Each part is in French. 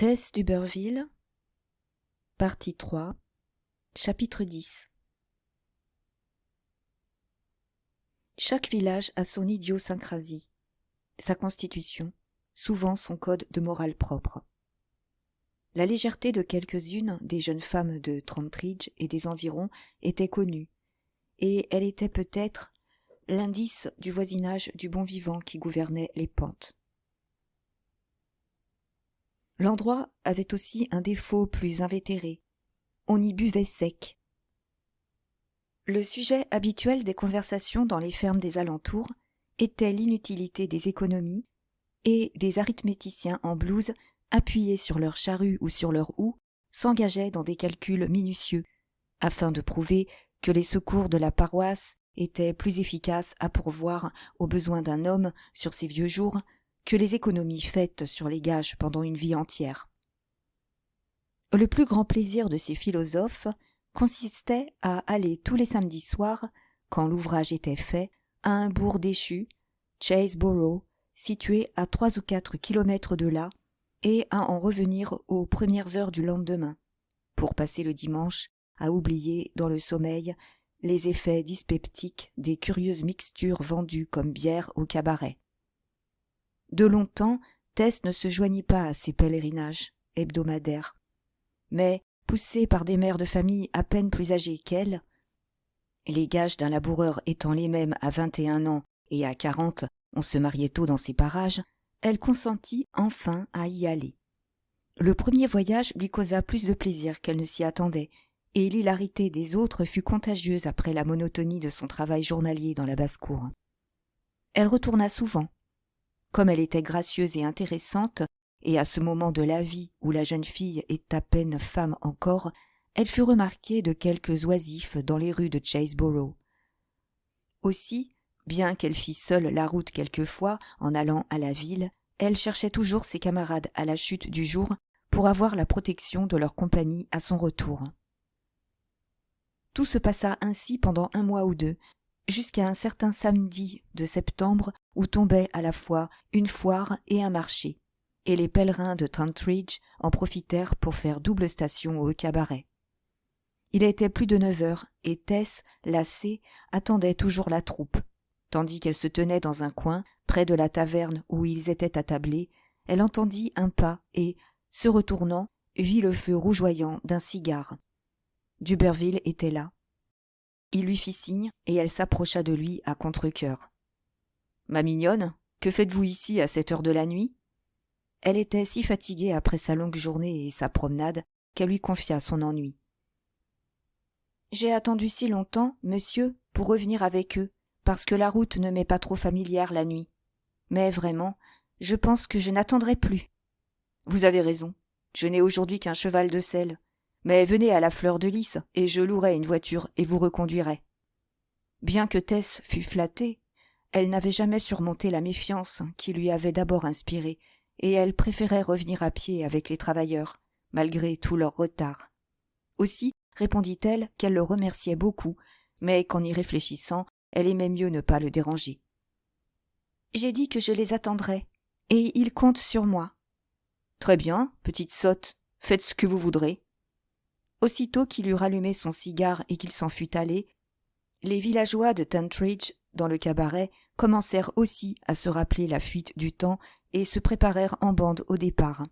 Tess d'Uberville, partie 3, chapitre 10. Chaque village a son idiosyncrasie, sa constitution, souvent son code de morale propre. La légèreté de quelques-unes des jeunes femmes de Trantridge et des environs était connue, et elle était peut-être l'indice du voisinage du bon vivant qui gouvernait les pentes. L'endroit avait aussi un défaut plus invétéré. On y buvait sec. Le sujet habituel des conversations dans les fermes des alentours était l'inutilité des économies, et des arithméticiens en blouse, appuyés sur leur charrue ou sur leur houe, s'engageaient dans des calculs minutieux, afin de prouver que les secours de la paroisse étaient plus efficaces à pourvoir aux besoins d'un homme sur ses vieux jours que les économies faites sur les gages pendant une vie entière. Le plus grand plaisir de ces philosophes consistait à aller tous les samedis soirs, quand l'ouvrage était fait, à un bourg déchu, Chaseborough, situé à 3 ou 4 kilomètres de là, et à en revenir aux premières heures du lendemain, pour passer le dimanche à oublier dans le sommeil les effets dyspeptiques des curieuses mixtures vendues comme bière au cabaret. De longtemps, Tess ne se joignit pas à ces pèlerinages hebdomadaires, mais, poussée par des mères de famille à peine plus âgées qu'elle, les gages d'un laboureur étant les mêmes à 21 ans et à 40, on se mariait tôt dans ces parages, elle consentit enfin à y aller. Le premier voyage lui causa plus de plaisir qu'elle ne s'y attendait, et l'hilarité des autres fut contagieuse après la monotonie de son travail journalier dans la basse-cour. Elle retourna souvent. Comme elle était gracieuse et intéressante, et à ce moment de la vie où la jeune fille est à peine femme encore, elle fut remarquée de quelques oisifs dans les rues de Chaseborough. Aussi, bien qu'elle fît seule la route quelquefois en allant à la ville, elle cherchait toujours ses camarades à la chute du jour pour avoir la protection de leur compagnie à son retour. Tout se passa ainsi pendant 1 mois ou 2, jusqu'à un certain samedi de septembre où tombaient à la fois une foire et un marché, et les pèlerins de Trantridge en profitèrent pour faire double station au cabaret. Il était plus de 9 heures, et Tess, lassée, attendait toujours la troupe. Tandis qu'elle se tenait dans un coin, près de la taverne où ils étaient attablés, elle entendit un pas et, se retournant, vit le feu rougeoyant d'un cigare. d'Uberville était là. Il lui fit signe, et elle s'approcha de lui à contre-cœur. « Ma mignonne, que faites-vous ici à cette heure de la nuit ?» Elle était si fatiguée après sa longue journée et sa promenade qu'elle lui confia son ennui. « J'ai attendu si longtemps, monsieur, pour revenir avec eux, parce que la route ne m'est pas trop familière la nuit. Mais vraiment, je pense que je n'attendrai plus. »« Vous avez raison, je n'ai aujourd'hui qu'un cheval de selle. Mais venez à la Fleur de Lys, et je louerai une voiture et vous reconduirai. » Bien que Tess fût flattée, elle n'avait jamais surmonté la méfiance qui lui avait d'abord inspiré, et elle préférait revenir à pied avec les travailleurs, malgré tout leur retard. Aussi répondit-elle qu'elle le remerciait beaucoup, mais qu'en y réfléchissant, elle aimait mieux ne pas le déranger. « J'ai dit que je les attendrais, et ils comptent sur moi. »« Très bien, petite sotte, faites ce que vous voudrez. » Aussitôt qu'il eut rallumé son cigare et qu'il s'en fut allé, les villageois de Trantridge, dans le cabaret, commencèrent aussi à se rappeler la fuite du temps et se préparèrent en bande au départ.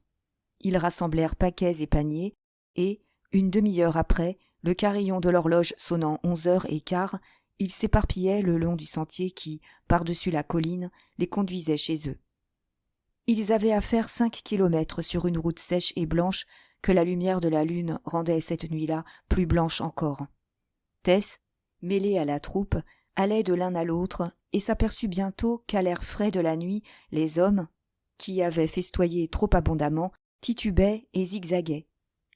Ils rassemblèrent paquets et paniers, et, une demi-heure après, le carillon de l'horloge sonnant 11h15, ils s'éparpillaient le long du sentier qui, par-dessus la colline, les conduisait chez eux. Ils avaient à faire 5 kilomètres sur une route sèche et blanche que la lumière de la lune rendait cette nuit-là plus blanche encore. Tess, mêlée à la troupe, allait de l'un à l'autre et s'aperçut bientôt qu'à l'air frais de la nuit, les hommes, qui avaient festoyé trop abondamment, titubaient et zigzaguaient.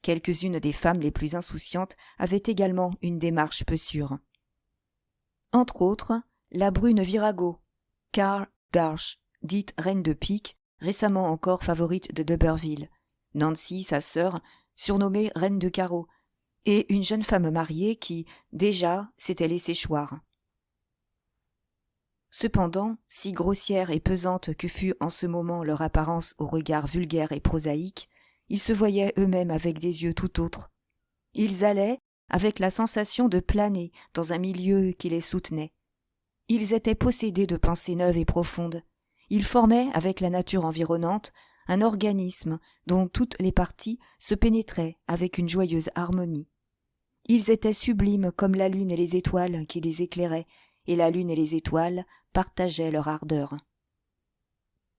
Quelques-unes des femmes les plus insouciantes avaient également une démarche peu sûre. Entre autres, la brune Virago, Carl Darche, dite Reine de Pique, récemment encore favorite de d'Uberville, Nancy, sa sœur, surnommée Reine de Carreau, et une jeune femme mariée qui, déjà, s'était laissée choir. Cependant, si grossière et pesante que fût en ce moment leur apparence au regard vulgaire et prosaïque, ils se voyaient eux-mêmes avec des yeux tout autres. Ils allaient avec la sensation de planer dans un milieu qui les soutenait. Ils étaient possédés de pensées neuves et profondes. Ils formaient, avec la nature environnante, un organisme dont toutes les parties se pénétraient avec une joyeuse harmonie. Ils étaient sublimes comme la lune et les étoiles qui les éclairaient, et la lune et les étoiles partageaient leur ardeur.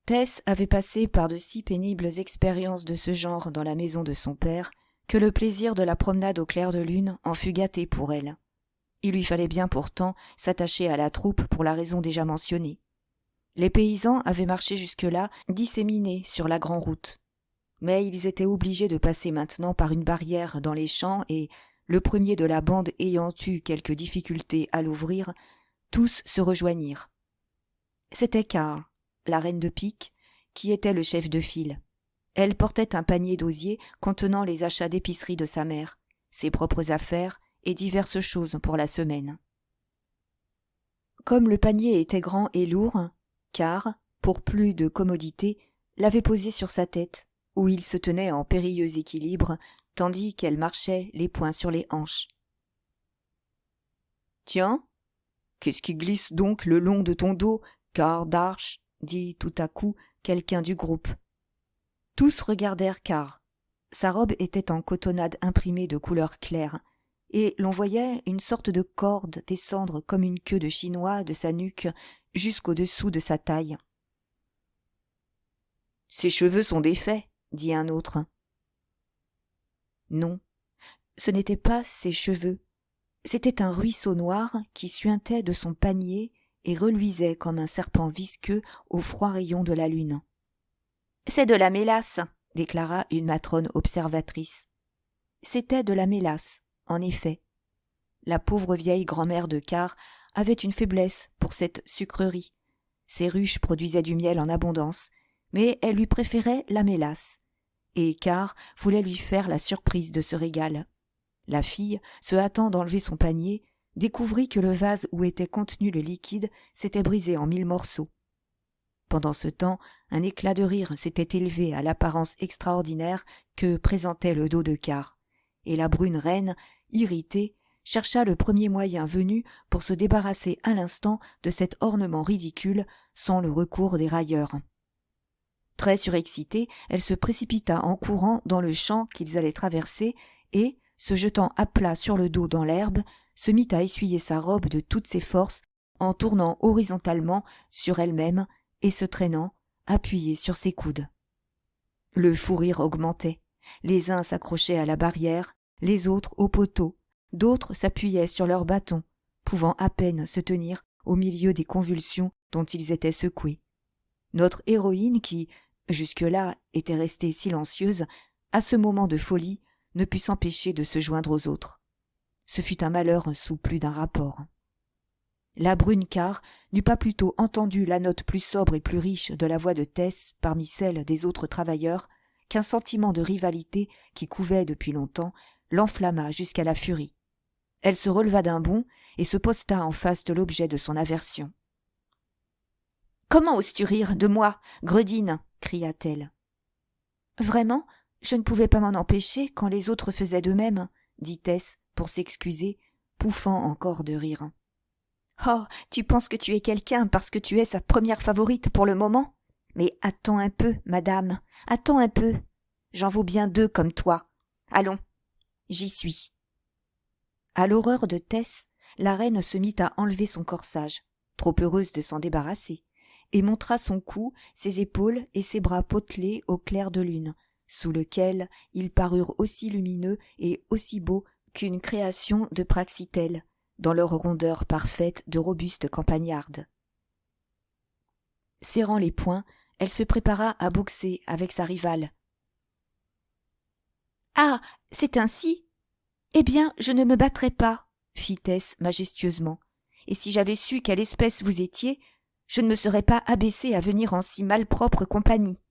Tess avait passé par de si pénibles expériences de ce genre dans la maison de son père que le plaisir de la promenade au clair de lune en fut gâté pour elle. Il lui fallait bien pourtant s'attacher à la troupe pour la raison déjà mentionnée. Les paysans avaient marché jusque-là disséminés sur la grande route. Mais ils étaient obligés de passer maintenant par une barrière dans les champs et, le premier de la bande ayant eu quelques difficultés à l'ouvrir, tous se rejoignirent. C'était Karl, la reine de pique, qui était le chef de file. Elle portait un panier d'osier contenant les achats d'épicerie de sa mère, ses propres affaires et diverses choses pour la semaine. Comme le panier était grand et lourd, Karl, pour plus de commodité, l'avait posé sur sa tête, où il se tenait en périlleux équilibre, tandis qu'elle marchait les poings sur les hanches. « Tiens, qu'est-ce qui glisse donc le long de ton dos, Karl Darche ?» dit tout à coup quelqu'un du groupe. Tous regardèrent Karl. Sa robe était en cotonnade imprimée de couleur claire, et l'on voyait une sorte de corde descendre comme une queue de chinois de sa nuque jusqu'au-dessous de sa taille. « Ses cheveux sont défaits, » dit un autre. Non, ce n'étaient pas ses cheveux, c'était un ruisseau noir qui suintait de son panier et reluisait comme un serpent visqueux aux froids rayons de la lune. « C'est de la mélasse !» déclara une matrone observatrice. C'était de la mélasse, en effet. La pauvre vieille grand-mère de Karl avait une faiblesse pour cette sucrerie. Ses ruches produisaient du miel en abondance, mais elle lui préférait la mélasse. Et Karl voulait lui faire la surprise de ce régal. La fille, se hâtant d'enlever son panier, découvrit que le vase où était contenu le liquide s'était brisé en 1000 morceaux. Pendant ce temps, un éclat de rire s'était élevé à l'apparence extraordinaire que présentait le dos de Karl, et la brune reine, irritée, chercha le premier moyen venu pour se débarrasser à l'instant de cet ornement ridicule sans le recours des railleurs. Très surexcitée, elle se précipita en courant dans le champ qu'ils allaient traverser et, se jetant à plat sur le dos dans l'herbe, se mit à essuyer sa robe de toutes ses forces en tournant horizontalement sur elle-même et se traînant, appuyée sur ses coudes. Le fou rire augmentait. Les uns s'accrochaient à la barrière, les autres au poteau, d'autres s'appuyaient sur leurs bâtons, pouvant à peine se tenir au milieu des convulsions dont ils étaient secoués. Notre héroïne qui, jusque-là, était restée silencieuse, à ce moment de folie, ne put s'empêcher de se joindre aux autres. Ce fut un malheur sous plus d'un rapport. La brune Karl n'eut pas plutôt entendu la note plus sobre et plus riche de la voix de Tess parmi celles des autres travailleurs qu'un sentiment de rivalité qui couvait depuis longtemps l'enflamma jusqu'à la furie. Elle se releva d'un bond et se posta en face de l'objet de son aversion. « Comment oses-tu rire de moi, Gredine ?» cria-t-elle. « Vraiment, je ne pouvais pas m'en empêcher quand les autres faisaient de même, » dit Tess pour s'excuser, pouffant encore de rire. « Oh, tu penses que tu es quelqu'un parce que tu es sa première favorite pour le moment ? Mais attends un peu, madame, attends un peu. J'en vaux bien 2 comme toi. Allons, j'y suis. » À l'horreur de Tess, la reine se mit à enlever son corsage, trop heureuse de s'en débarrasser, et montra son cou, ses épaules et ses bras potelés au clair de lune, sous lequel ils parurent aussi lumineux et aussi beaux qu'une création de Praxitèle, dans leur rondeur parfaite de robuste campagnarde. Serrant les poings, elle se prépara à boxer avec sa rivale. « Ah, c'est ainsi ? Eh bien, je ne me battrai pas, » fit Tess majestueusement, « et si j'avais su quelle espèce vous étiez, je ne me serais pas abaissée à venir en si malpropre compagnie. »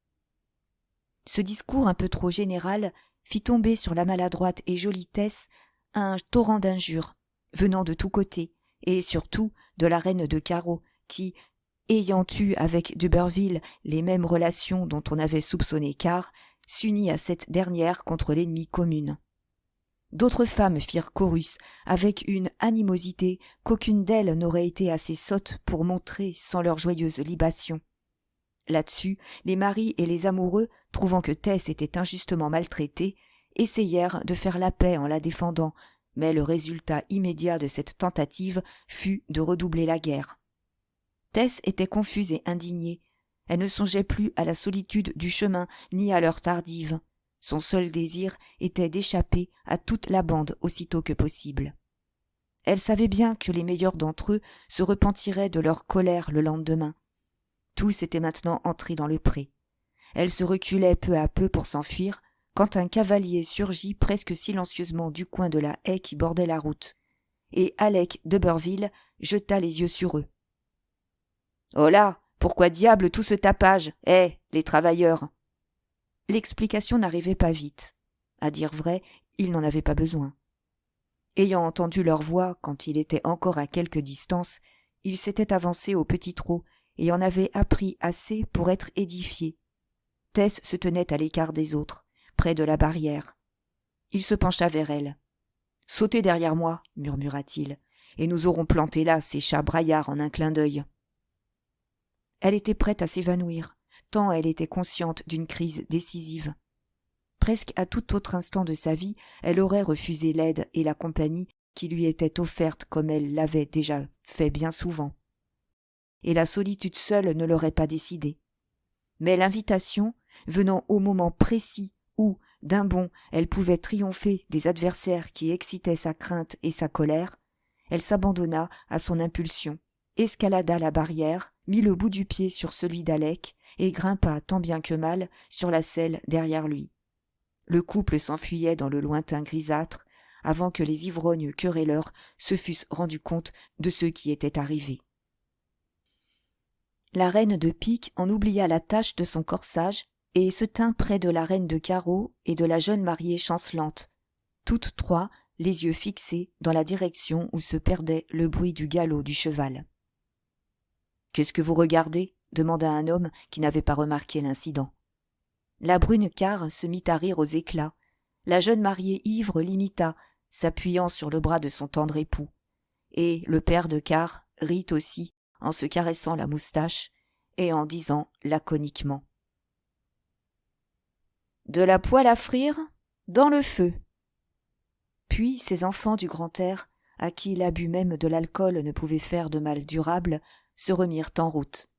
Ce discours un peu trop général fit tomber sur la maladroite et jolie Tess un torrent d'injures, venant de tous côtés, et surtout de la reine de carreau, qui, ayant eu avec d'Uberville les mêmes relations dont on avait soupçonné Karl, s'unit à cette dernière contre l'ennemi commune. D'autres femmes firent chorus, avec une animosité qu'aucune d'elles n'aurait été assez sotte pour montrer sans leurs joyeuses libations. Là-dessus, les maris et les amoureux, trouvant que Tess était injustement maltraitée, essayèrent de faire la paix en la défendant, mais le résultat immédiat de cette tentative fut de redoubler la guerre. Tess était confuse et indignée. Elle ne songeait plus à la solitude du chemin ni à l'heure tardive. Son seul désir était d'échapper à toute la bande aussitôt que possible. Elle savait bien que les meilleurs d'entre eux se repentiraient de leur colère le lendemain. Tous étaient maintenant entrés dans le pré. Elle se reculait peu à peu pour s'enfuir, quand un cavalier surgit presque silencieusement du coin de la haie qui bordait la route, et Alec d'Uberville jeta les yeux sur eux. « Oh là, pourquoi diable tout ce tapage, les travailleurs ?» L'explication n'arrivait pas vite. À dire vrai, il n'en avait pas besoin. Ayant entendu leur voix quand il était encore à quelque distance, il s'était avancé au petit trot et en avait appris assez pour être édifié. Tess se tenait à l'écart des autres, près de la barrière. Il se pencha vers elle. « Sautez derrière moi, murmura-t-il, et nous aurons planté là ces chats braillards en un clin d'œil. » Elle était prête à s'évanouir, tant elle était consciente d'une crise décisive. Presque à tout autre instant de sa vie, elle aurait refusé l'aide et la compagnie qui lui étaient offertes comme elle l'avait déjà fait bien souvent. Et la solitude seule ne l'aurait pas décidée. Mais l'invitation, venant au moment précis où, d'un bond, elle pouvait triompher des adversaires qui excitaient sa crainte et sa colère, elle s'abandonna à son impulsion, escalada la barrière, mit le bout du pied sur celui d'Alec et grimpa tant bien que mal sur la selle derrière lui. Le couple s'enfuyait dans le lointain grisâtre avant que les ivrognes querelleurs se fussent rendus compte de ce qui était arrivé. La reine de pique en oublia la tache de son corsage et se tint près de la reine de carreau et de la jeune mariée chancelante, toutes trois les yeux fixés dans la direction où se perdait le bruit du galop du cheval. « Qu'est-ce que vous regardez ?» demanda un homme qui n'avait pas remarqué l'incident. La brune Carre se mit à rire aux éclats. La jeune mariée ivre l'imita, s'appuyant sur le bras de son tendre époux. Et le père de Carre rit aussi, en se caressant la moustache et en disant laconiquement : « De la poêle à frire, dans le feu !» Puis ces enfants du grand air, à qui l'abus même de l'alcool ne pouvait faire de mal durable, se remirent en route.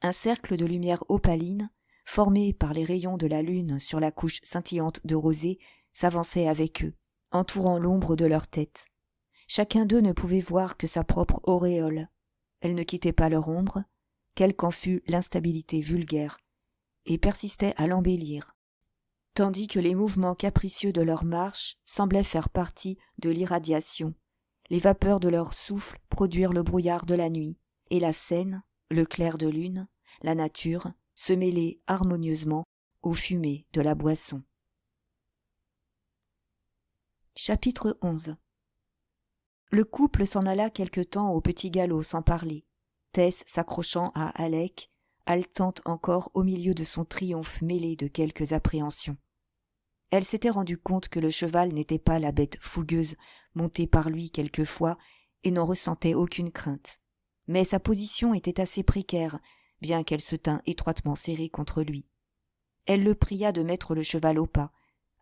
Un cercle de lumière opaline, formé par les rayons de la lune sur la couche scintillante de rosée, s'avançait avec eux, entourant l'ombre de leur tête. Chacun d'eux ne pouvait voir que sa propre auréole. Elle ne quittait pas leur ombre, quelle qu'en fût l'instabilité vulgaire, et persistait à l'embellir, tandis que les mouvements capricieux de leur marche semblaient faire partie de l'irradiation, les vapeurs de leur souffle produire le brouillard de la nuit, et la scène, le clair de lune, la nature, se mêler harmonieusement aux fumées de la boisson. Chapitre 11. Le couple s'en alla quelque temps au petit galop sans parler, Tess s'accrochant à Alec, haletante encore au milieu de son triomphe mêlé de quelques appréhensions. Elle s'était rendue compte que le cheval n'était pas la bête fougueuse montée par lui quelquefois et n'en ressentait aucune crainte. Mais sa position était assez précaire, bien qu'elle se tînt étroitement serrée contre lui. Elle le pria de mettre le cheval au pas.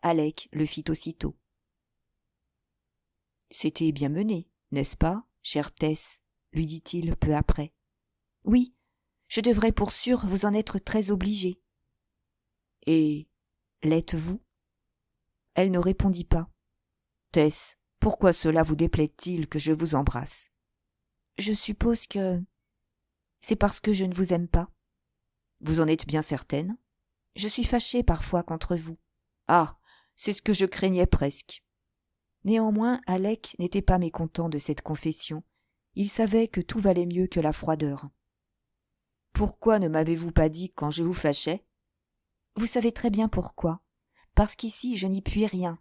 Alec le fit aussitôt. « C'était bien mené, n'est-ce pas, chère Tess ?» lui dit-il peu après. « Oui, je devrais pour sûr vous en être très obligée. »« Et l'êtes-vous » Elle ne répondit pas. « Tess, pourquoi cela vous déplaît-il que je vous embrasse ?»« Je suppose que c'est parce que je ne vous aime pas. »« Vous en êtes bien certaine ? » ?»« Je suis fâchée parfois contre vous. »« Ah, c'est ce que je craignais presque. » Néanmoins, Alec n'était pas mécontent de cette confession. Il savait que tout valait mieux que la froideur. « Pourquoi ne m'avez-vous pas dit quand je vous fâchais ? » ?»« Vous savez très bien pourquoi. Parce qu'ici, je n'y puis rien. »«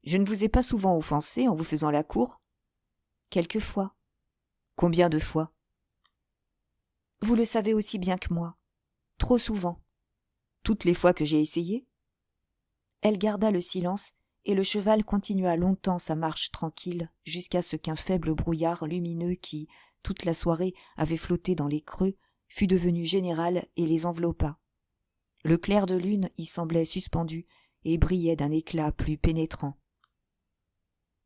Je ne vous ai pas souvent offensé en vous faisant la cour ? » ?»« Quelquefois. »« Combien de fois ? » « Vous le savez aussi bien que moi. Trop souvent. » toutes les fois que j'ai essayé. Elle garda le silence, et le cheval continua longtemps sa marche tranquille, jusqu'à ce qu'un faible brouillard lumineux qui, toute la soirée, avait flotté dans les creux, fût devenu général et les enveloppa. Le clair de lune y semblait suspendu et brillait d'un éclat plus pénétrant.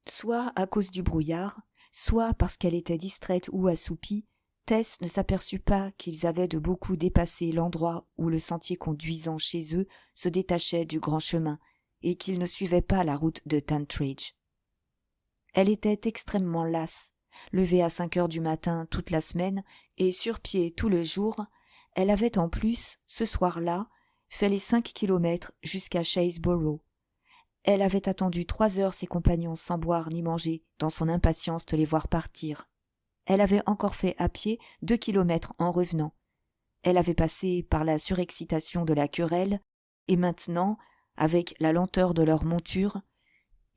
Soit à cause du brouillard, soit parce qu'elle était distraite ou assoupie, Tess ne s'aperçut pas qu'ils avaient de beaucoup dépassé l'endroit où le sentier conduisant chez eux se détachait du grand chemin, et qu'ils ne suivaient pas la route de Tantridge. Elle était extrêmement lasse. Levée à 5 heures du matin toute la semaine et sur pied tout le jour, elle avait en plus, ce soir-là, fait les 5 kilomètres jusqu'à Chaseborough. Elle avait attendu 3 heures ses compagnons sans boire ni manger, dans son impatience de les voir partir. Elle avait encore fait à pied 2 kilomètres en revenant. Elle avait passé par la surexcitation de la querelle, et maintenant, avec la lenteur de leur monture,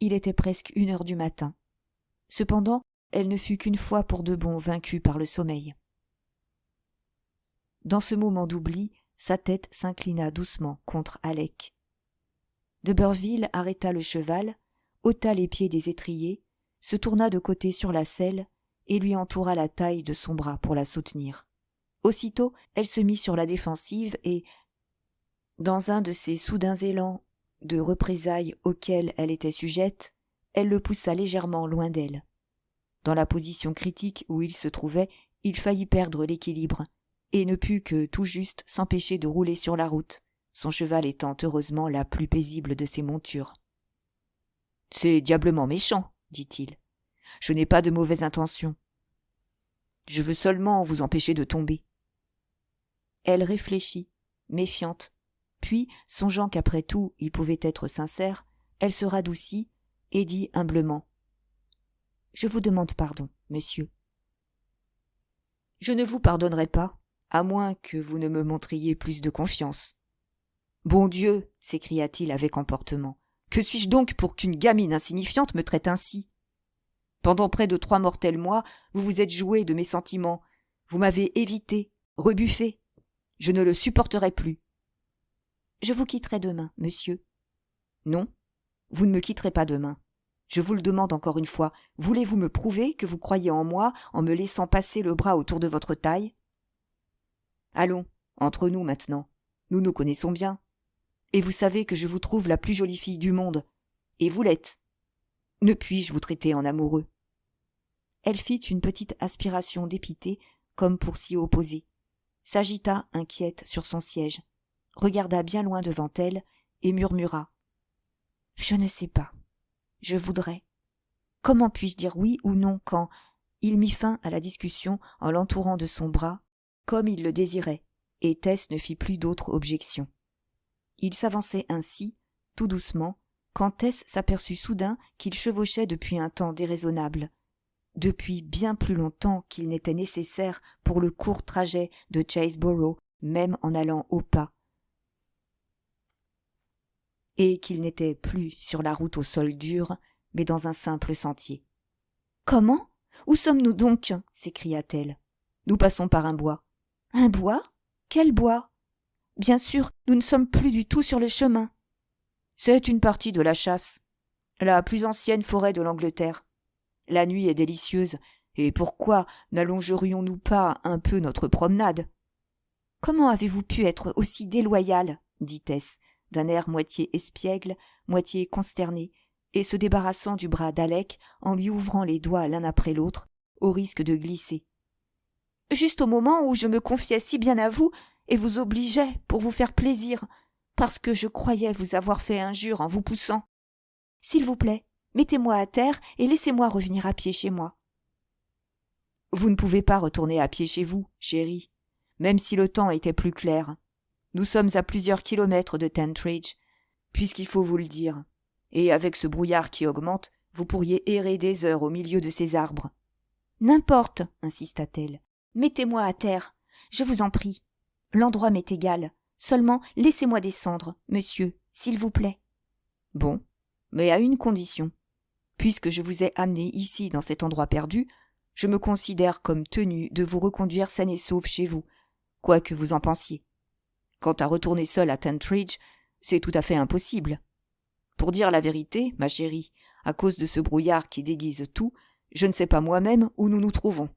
il était presque 1 heure du matin. Cependant, elle ne fut qu'une fois pour de bon vaincue par le sommeil. Dans ce moment d'oubli, sa tête s'inclina doucement contre Alec. De Burville arrêta le cheval, ôta les pieds des étriers, se tourna de côté sur la selle et lui entoura la taille de son bras pour la soutenir. Aussitôt, elle se mit sur la défensive et, dans un de ces soudains élans de représailles auxquels elle était sujette, elle le poussa légèrement loin d'elle. Dans la position critique où il se trouvait, il faillit perdre l'équilibre, et ne put que tout juste s'empêcher de rouler sur la route, son cheval étant heureusement la plus paisible de ses montures. « C'est diablement méchant, dit-il. Je n'ai pas de mauvaises intentions. Je veux seulement vous empêcher de tomber. » Elle réfléchit, méfiante, puis, songeant qu'après tout il pouvait être sincère, elle se radoucit et dit humblement: « Je vous demande pardon, monsieur. »« Je ne vous pardonnerai pas, à moins que vous ne me montriez plus de confiance. »« Bon Dieu !» s'écria-t-il avec emportement. « Que suis-je donc pour qu'une gamine insignifiante me traite ainsi ? Pendant près de 3 mortels mois, vous vous êtes joué de mes sentiments, vous m'avez évité, rebuffé. Je ne le supporterai plus. »« Je vous quitterai demain, monsieur. »« Non, vous ne me quitterez pas demain. Je vous le demande encore une fois, voulez-vous me prouver que vous croyez en moi en me laissant passer le bras autour de votre taille ? Allons, entre nous maintenant, nous nous connaissons bien. Et vous savez que je vous trouve la plus jolie fille du monde, et vous l'êtes. Ne puis-je vous traiter en amoureux ? » Elle fit une petite aspiration dépitée, comme pour s'y opposer, s'agita inquiète sur son siège, regarda bien loin devant elle et murmura: « Je ne sais pas. Je voudrais. Comment puis-je dire oui ou non quand… » Il mit fin à la discussion en l'entourant de son bras, comme il le désirait, et Tess ne fit plus d'autre objection. Il s'avançait ainsi, tout doucement, quand Tess s'aperçut soudain qu'il chevauchait depuis un temps déraisonnable, depuis bien plus longtemps qu'il n'était nécessaire pour le court trajet de Chaseborough, même en allant au pas, et qu'il n'était plus sur la route au sol dur, mais dans un simple sentier. « Comment ? Où sommes-nous donc ? » s'écria-t-elle. « Nous passons par un bois. »« Un bois ? Quel bois ? Bien sûr, nous ne sommes plus du tout sur le chemin. »« C'est une partie de la chasse, la plus ancienne forêt de l'Angleterre. La nuit est délicieuse, et pourquoi n'allongerions-nous pas un peu notre promenade ? » « Comment avez-vous pu être aussi déloyale ? » dit Tess, d'un air moitié espiègle, moitié consterné, et se débarrassant du bras d'Alec en lui ouvrant les doigts l'un après l'autre, au risque de glisser. « Juste au moment où je me confiais si bien à vous et vous obligeais pour vous faire plaisir, parce que je croyais vous avoir fait injure en vous poussant. S'il vous plaît, mettez-moi à terre et laissez-moi revenir à pied chez moi. »« Vous ne pouvez pas retourner à pied chez vous, chérie, même si le temps était plus clair. Nous sommes à plusieurs kilomètres de Tantridge, puisqu'il faut vous le dire, et avec ce brouillard qui augmente, vous pourriez errer des heures au milieu de ces arbres. »« N'importe, insista-t-elle. Mettez-moi à terre, je vous en prie. L'endroit m'est égal. Seulement, laissez-moi descendre, monsieur, s'il vous plaît. »« Bon, mais à une condition. Puisque je vous ai amené ici dans cet endroit perdu, je me considère comme tenu de vous reconduire saine et sauve chez vous, quoi que vous en pensiez. Quant à retourner seul à Tentridge, c'est tout à fait impossible. Pour dire la vérité, ma chérie, à cause de ce brouillard qui déguise tout, je ne sais pas moi-même où nous nous trouvons.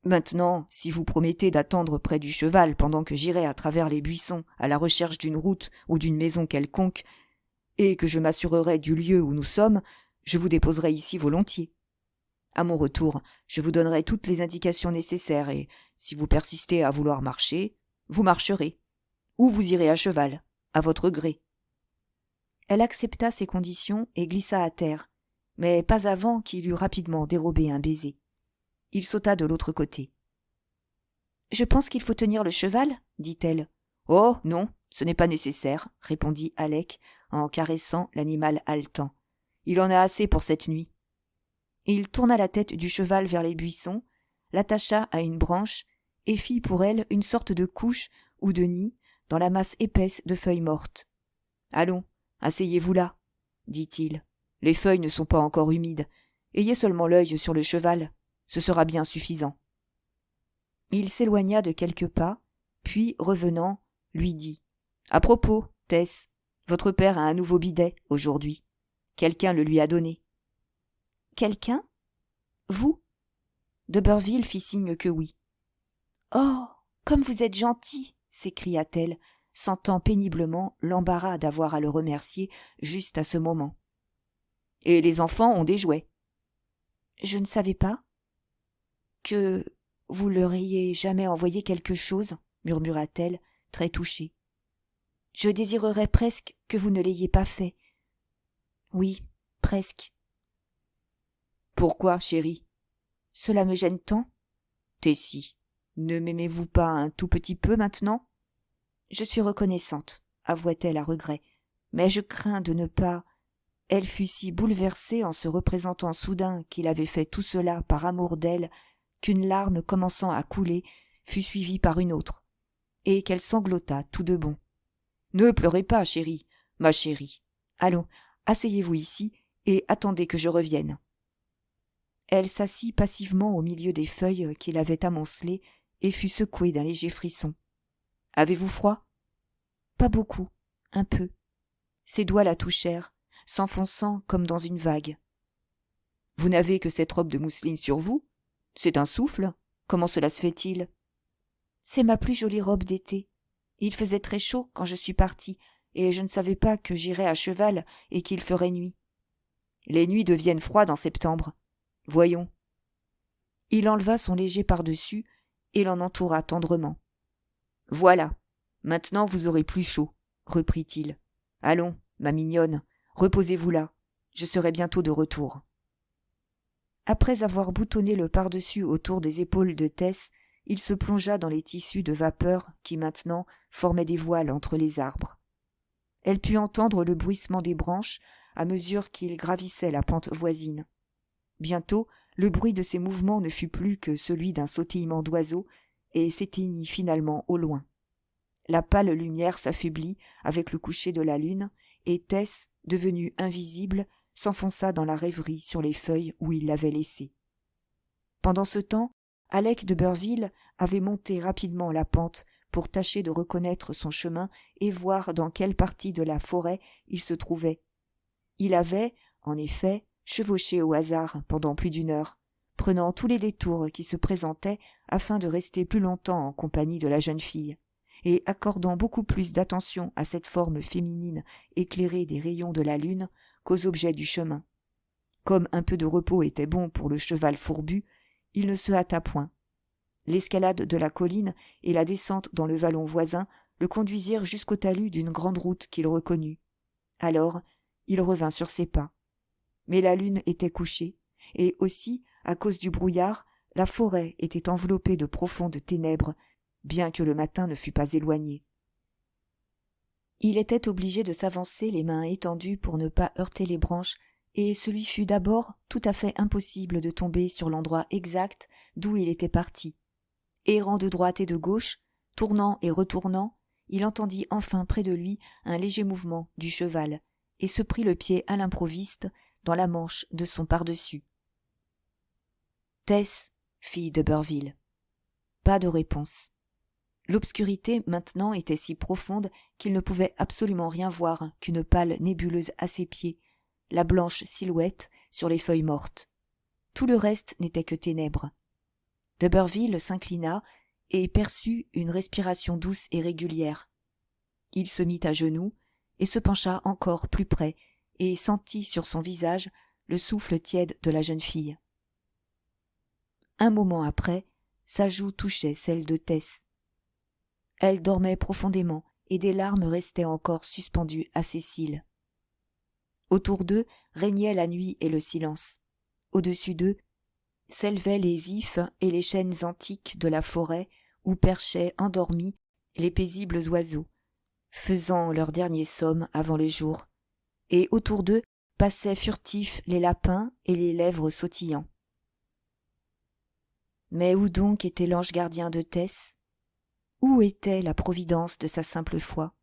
Maintenant, si vous promettez d'attendre près du cheval pendant que j'irai à travers les buissons à la recherche d'une route ou d'une maison quelconque, et que je m'assurerai du lieu où nous sommes, je vous déposerai ici volontiers. À mon retour, je vous donnerai toutes les indications nécessaires et, si vous persistez à vouloir marcher, vous marcherez. Ou vous irez à cheval, à votre gré. Elle accepta ces conditions et glissa à terre, mais pas avant qu'il eut rapidement dérobé un baiser. Il sauta de l'autre côté. « Je pense qu'il faut tenir le cheval, dit-elle. « Oh, non, ce n'est pas nécessaire, répondit Alec en caressant l'animal haletant. Il en a assez pour cette nuit. Il tourna la tête du cheval vers les buissons, l'attacha à une branche et fit pour elle une sorte de couche ou de nid dans la masse épaisse de feuilles mortes. « Allons, asseyez-vous là, dit-il. Les feuilles ne sont pas encore humides. Ayez seulement l'œil sur le cheval, ce sera bien suffisant. » Il s'éloigna de quelques pas, puis, revenant, lui dit « À propos, Tess, votre père a un nouveau bidet aujourd'hui. Quelqu'un le lui a donné. »« Quelqu'un ? Vous ?» D'Urberville fit signe que oui. « Oh, comme vous êtes gentil !» s'écria-t-elle, sentant péniblement l'embarras d'avoir à le remercier juste à ce moment. « Et les enfants ont des jouets. »« Je ne savais pas. »« Que vous leur ayez jamais envoyé quelque chose ?» murmura-t-elle, très touchée. « Je désirerais presque que vous ne l'ayez pas fait. »« Oui, presque. »« Pourquoi, chérie ? » ?»« Cela me gêne tant. »« Tessie, ne m'aimez-vous pas un tout petit peu maintenant ? » ?»« Je suis reconnaissante, avoua-t-elle à regret, mais je crains de ne pas... » Elle fut si bouleversée en se représentant soudain qu'il avait fait tout cela par amour d'elle qu'une larme commençant à couler fut suivie par une autre, et qu'elle sanglota tout de bon. « Ne pleurez pas, chérie, ma chérie. Allons, asseyez-vous ici et attendez que je revienne. » Elle s'assit passivement au milieu des feuilles qu'il avait amoncelées et fut secouée d'un léger frisson. « Avez-vous froid ? » ?»« Pas beaucoup, un peu. » Ses doigts la touchèrent, s'enfonçant comme dans une vague. « Vous n'avez que cette robe de mousseline sur vous ? C'est un souffle ? Comment cela se fait-il ? » ?»« C'est ma plus jolie robe d'été. Il faisait très chaud quand je suis partie, et je ne savais pas que j'irais à cheval et qu'il ferait nuit. »« Les nuits deviennent froides en septembre. Voyons. » Il enleva son léger pardessus et l'en entoura tendrement. « Voilà, maintenant vous aurez plus chaud, reprit-il. Allons, ma mignonne, reposez-vous là, je serai bientôt de retour. » Après avoir boutonné le pardessus autour des épaules de Tess, il se plongea dans les tissus de vapeur qui maintenant formaient des voiles entre les arbres. Elle put entendre le bruissement des branches à mesure qu'il gravissait la pente voisine. Bientôt, le bruit de ses mouvements ne fut plus que celui d'un sautillement d'oiseaux et s'éteignit finalement au loin. La pâle lumière s'affaiblit avec le coucher de la lune, et Tess, devenue invisible, s'enfonça dans la rêverie sur les feuilles où il l'avait laissée. Pendant ce temps, Alec d'Urberville avait monté rapidement la pente pour tâcher de reconnaître son chemin et voir dans quelle partie de la forêt il se trouvait. Il avait, en effet, chevauché au hasard pendant plus d'une heure, prenant tous les détours qui se présentaient afin de rester plus longtemps en compagnie de la jeune fille, et accordant beaucoup plus d'attention à cette forme féminine éclairée des rayons de la lune qu'aux objets du chemin. Comme un peu de repos était bon pour le cheval fourbu, il ne se hâta point. L'escalade de la colline et la descente dans le vallon voisin le conduisirent jusqu'au talus d'une grande route qu'il reconnut. Alors, il revint sur ses pas. Mais la lune était couchée, et aussi, à cause du brouillard, la forêt était enveloppée de profondes ténèbres, bien que le matin ne fût pas éloigné. Il était obligé de s'avancer les mains étendues pour ne pas heurter les branches, et ce lui fut d'abord tout à fait impossible de tomber sur l'endroit exact d'où il était parti. Errant de droite et de gauche, tournant et retournant, il entendit enfin près de lui un léger mouvement du cheval, et se prit le pied à l'improviste dans la manche de son pardessus. « Tess » fit d'Urberville. Pas de réponse. L'obscurité maintenant était si profonde qu'il ne pouvait absolument rien voir qu'une pâle nébuleuse à ses pieds, la blanche silhouette sur les feuilles mortes. Tout le reste n'était que ténèbres. D'Urberville s'inclina et perçut une respiration douce et régulière. Il se mit à genoux et se pencha encore plus près et sentit sur son visage le souffle tiède de la jeune fille. Un moment après, sa joue touchait celle de Tess. Elle dormait profondément et des larmes restaient encore suspendues à ses cils. Autour d'eux régnait la nuit et le silence. Au-dessus d'eux s'élevaient les ifs et les chênes antiques de la forêt où perchaient endormis les paisibles oiseaux, faisant leur dernier somme avant le jour, et autour d'eux passaient furtifs les lapins et les lèvres sautillants. Mais où donc était l'ange gardien de Tess? Où était la providence de sa simple foi?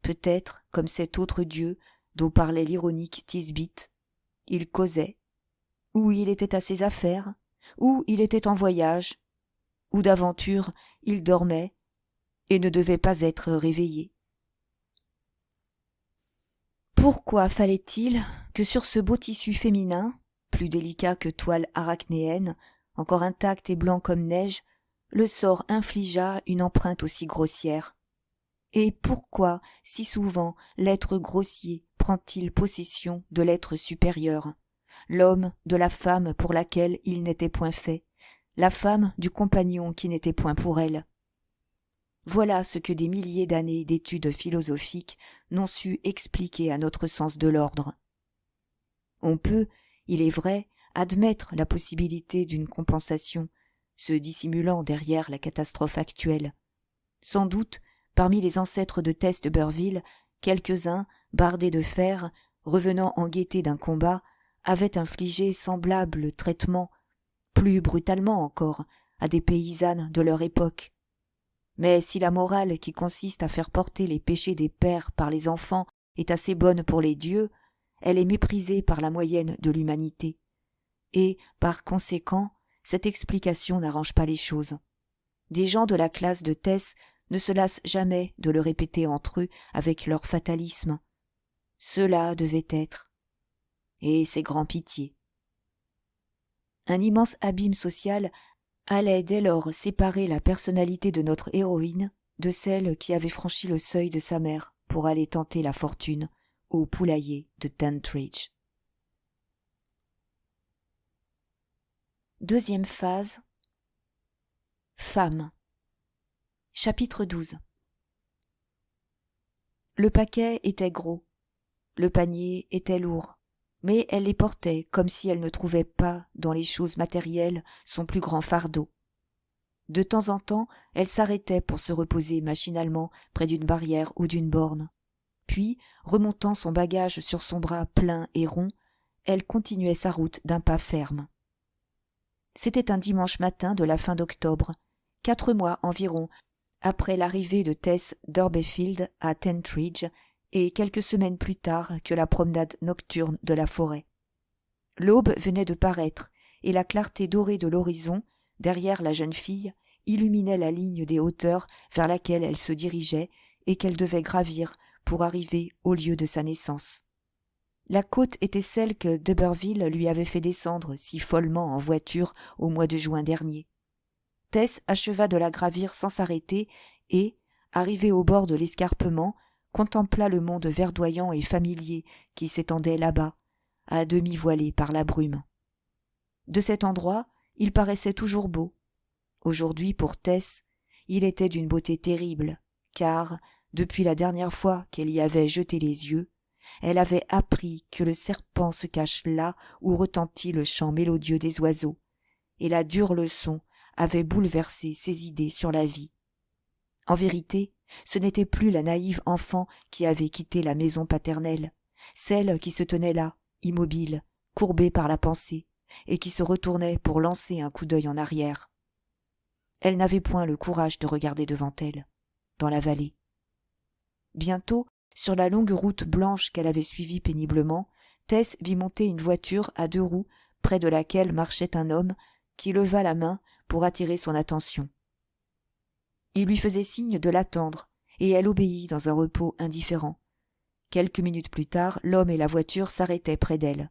Peut-être, comme cet autre dieu dont parlait l'ironique Thisbite, il causait, ou il était à ses affaires, ou il était en voyage, ou d'aventure il dormait et ne devait pas être réveillé. Pourquoi fallait-il que sur ce beau tissu féminin, plus délicat que toile arachnéenne, encore intact et blanc comme neige, le sort infligeât une empreinte aussi grossière? Et pourquoi si souvent l'être grossier prend-il possession de l'être supérieur, l'homme de la femme pour laquelle il n'était point fait, la femme du compagnon qui n'était point pour elle? Voilà ce que des milliers d'années d'études philosophiques n'ont su expliquer à notre sens de l'ordre. On peut, il est vrai, admettre la possibilité d'une compensation, se dissimulant derrière la catastrophe actuelle. Sans doute, parmi les ancêtres de Tess d'Urberville, quelques-uns, bardés de fer, revenant en gaieté d'un combat, avaient infligé semblable traitement, plus brutalement encore, à des paysannes de leur époque. Mais si la morale qui consiste à faire porter les péchés des pères par les enfants est assez bonne pour les dieux, elle est méprisée par la moyenne de l'humanité. Et, par conséquent, cette explication n'arrange pas les choses. Des gens de la classe de Tess ne se lassent jamais de le répéter entre eux avec leur fatalisme. Cela devait être. Et c'est grand pitié. Un immense abîme social allait dès lors séparer la personnalité de notre héroïne de celle qui avait franchi le seuil de sa mère pour aller tenter la fortune au poulailler de Tentridge. Deuxième phase. Femme. Chapitre 12. Le paquet était gros, le panier était lourd, mais elle les portait comme si elle ne trouvait pas dans les choses matérielles son plus grand fardeau. De temps en temps, elle s'arrêtait pour se reposer machinalement près d'une barrière ou d'une borne. Puis, remontant son bagage sur son bras plein et rond, elle continuait sa route d'un pas ferme. C'était un dimanche matin de la fin d'octobre, 4 mois environ après l'arrivée de Tess d'Urberfield à Tentridge et quelques semaines plus tard que la promenade nocturne de la forêt. L'aube venait de paraître et la clarté dorée de l'horizon, derrière la jeune fille, illuminait la ligne des hauteurs vers laquelle elle se dirigeait et qu'elle devait gravir pour arriver au lieu de sa naissance. La côte était celle que d'Urberville lui avait fait descendre si follement en voiture au mois de juin dernier. Tess acheva de la gravir sans s'arrêter et, arrivée au bord de l'escarpement, contempla le monde verdoyant et familier qui s'étendait là-bas, à demi voilé par la brume. De cet endroit, il paraissait toujours beau. Aujourd'hui, pour Tess, il était d'une beauté terrible, car, depuis la dernière fois qu'elle y avait jeté les yeux, elle avait appris que le serpent se cache là où retentit le chant mélodieux des oiseaux, et la dure leçon avait bouleversé ses idées sur la vie. En vérité, ce n'était plus la naïve enfant qui avait quitté la maison paternelle, celle qui se tenait là, immobile, courbée par la pensée, et qui se retournait pour lancer un coup d'œil en arrière. Elle n'avait point le courage de regarder devant elle, dans la vallée. Bientôt, sur la longue route blanche qu'elle avait suivie péniblement, Tess vit monter une voiture à 2 roues près de laquelle marchait un homme qui leva la main pour attirer son attention. Il lui faisait signe de l'attendre, et elle obéit dans un repos indifférent. Quelques minutes plus tard, l'homme et la voiture s'arrêtaient près d'elle.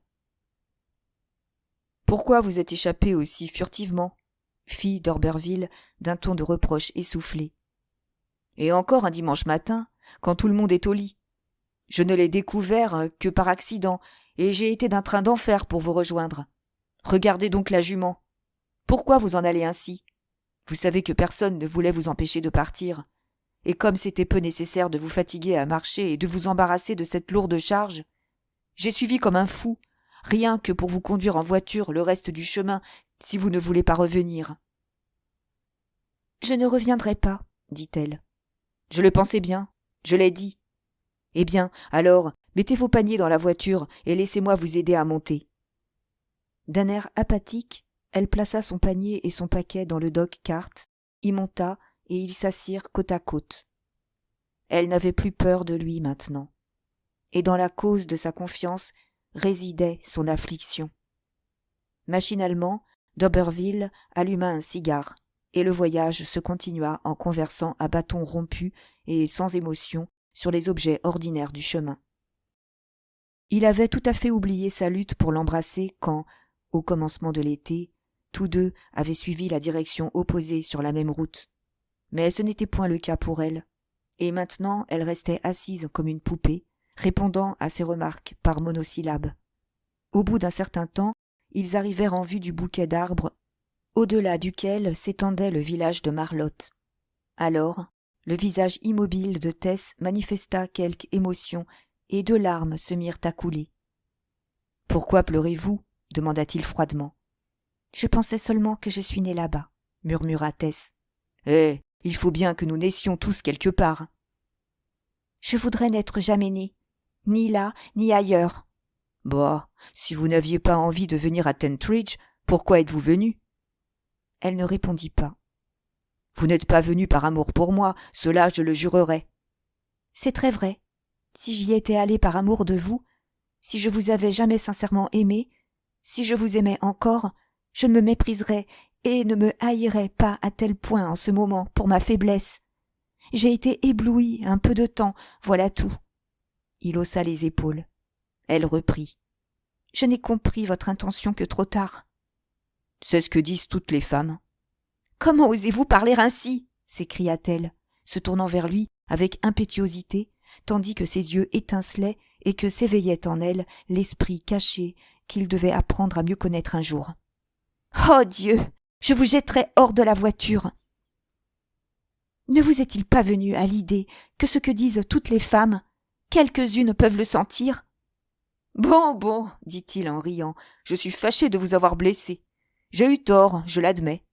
« Pourquoi vous êtes échappé aussi furtivement ?» fit d'Orberville d'un ton de reproche essoufflé. « Et encore un dimanche matin, quand tout le monde est au lit. Je ne l'ai découvert que par accident, et j'ai été d'un train d'enfer pour vous rejoindre. Regardez donc la jument. Pourquoi vous en allez ainsi ? Vous savez que personne ne voulait vous empêcher de partir. Et comme c'était peu nécessaire de vous fatiguer à marcher et de vous embarrasser de cette lourde charge, j'ai suivi comme un fou, rien que pour vous conduire en voiture le reste du chemin, si vous ne voulez pas revenir. »« Je ne reviendrai pas, dit-elle. »« Je le pensais bien, je l'ai dit. Eh bien, alors, mettez vos paniers dans la voiture et laissez-moi vous aider à monter. » D'un air apathique, elle plaça son panier et son paquet dans le dog-cart, y monta et ils s'assirent côte à côte. Elle n'avait plus peur de lui maintenant, et dans la cause de sa confiance résidait son affliction. Machinalement, d'Orberville alluma un cigare, et le voyage se continua en conversant à bâtons rompus et sans émotion sur les objets ordinaires du chemin. Il avait tout à fait oublié sa lutte pour l'embrasser quand, au commencement de l'été, tous deux avaient suivi la direction opposée sur la même route. Mais ce n'était point le cas pour elle, et maintenant elle restait assise comme une poupée, répondant à ses remarques par monosyllabes. Au bout d'un certain temps, ils arrivèrent en vue du bouquet d'arbres, au-delà duquel s'étendait le village de Marlotte. Alors, le visage immobile de Tess manifesta quelque émotion, et 2 larmes se mirent à couler. « Pourquoi pleurez-vous » demanda-t-il froidement. « Je pensais seulement que je suis née là-bas, » murmura Tess. « Eh, il faut bien que nous naissions tous quelque part. »« Je voudrais n'être jamais née, ni là, ni ailleurs. »« Bah, si vous n'aviez pas envie de venir à Tentridge, pourquoi êtes-vous venue ?» Elle ne répondit pas. « Vous n'êtes pas venue par amour pour moi, cela je le jurerais. »« C'est très vrai. Si j'y étais allée par amour de vous, si je vous avais jamais sincèrement aimé, si je vous aimais encore, je ne me mépriserais et ne me haïrais pas à tel point en ce moment pour ma faiblesse. J'ai été éblouie un peu de temps, voilà tout. » Il haussa les épaules. Elle reprit. « Je n'ai compris votre intention que trop tard. »« C'est ce que disent toutes les femmes. »« Comment osez-vous parler ainsi ?» s'écria-t-elle, se tournant vers lui avec impétuosité, tandis que ses yeux étincelaient et que s'éveillait en elle l'esprit caché qu'il devait apprendre à mieux connaître un jour. « Oh Dieu, je vous jetterai hors de la voiture !»« Ne vous est-il pas venu à l'idée que ce que disent toutes les femmes, quelques-unes peuvent le sentir ?»« Bon, bon, dit-il en riant, je suis fâché de vous avoir blessé. J'ai eu tort, je l'admets. »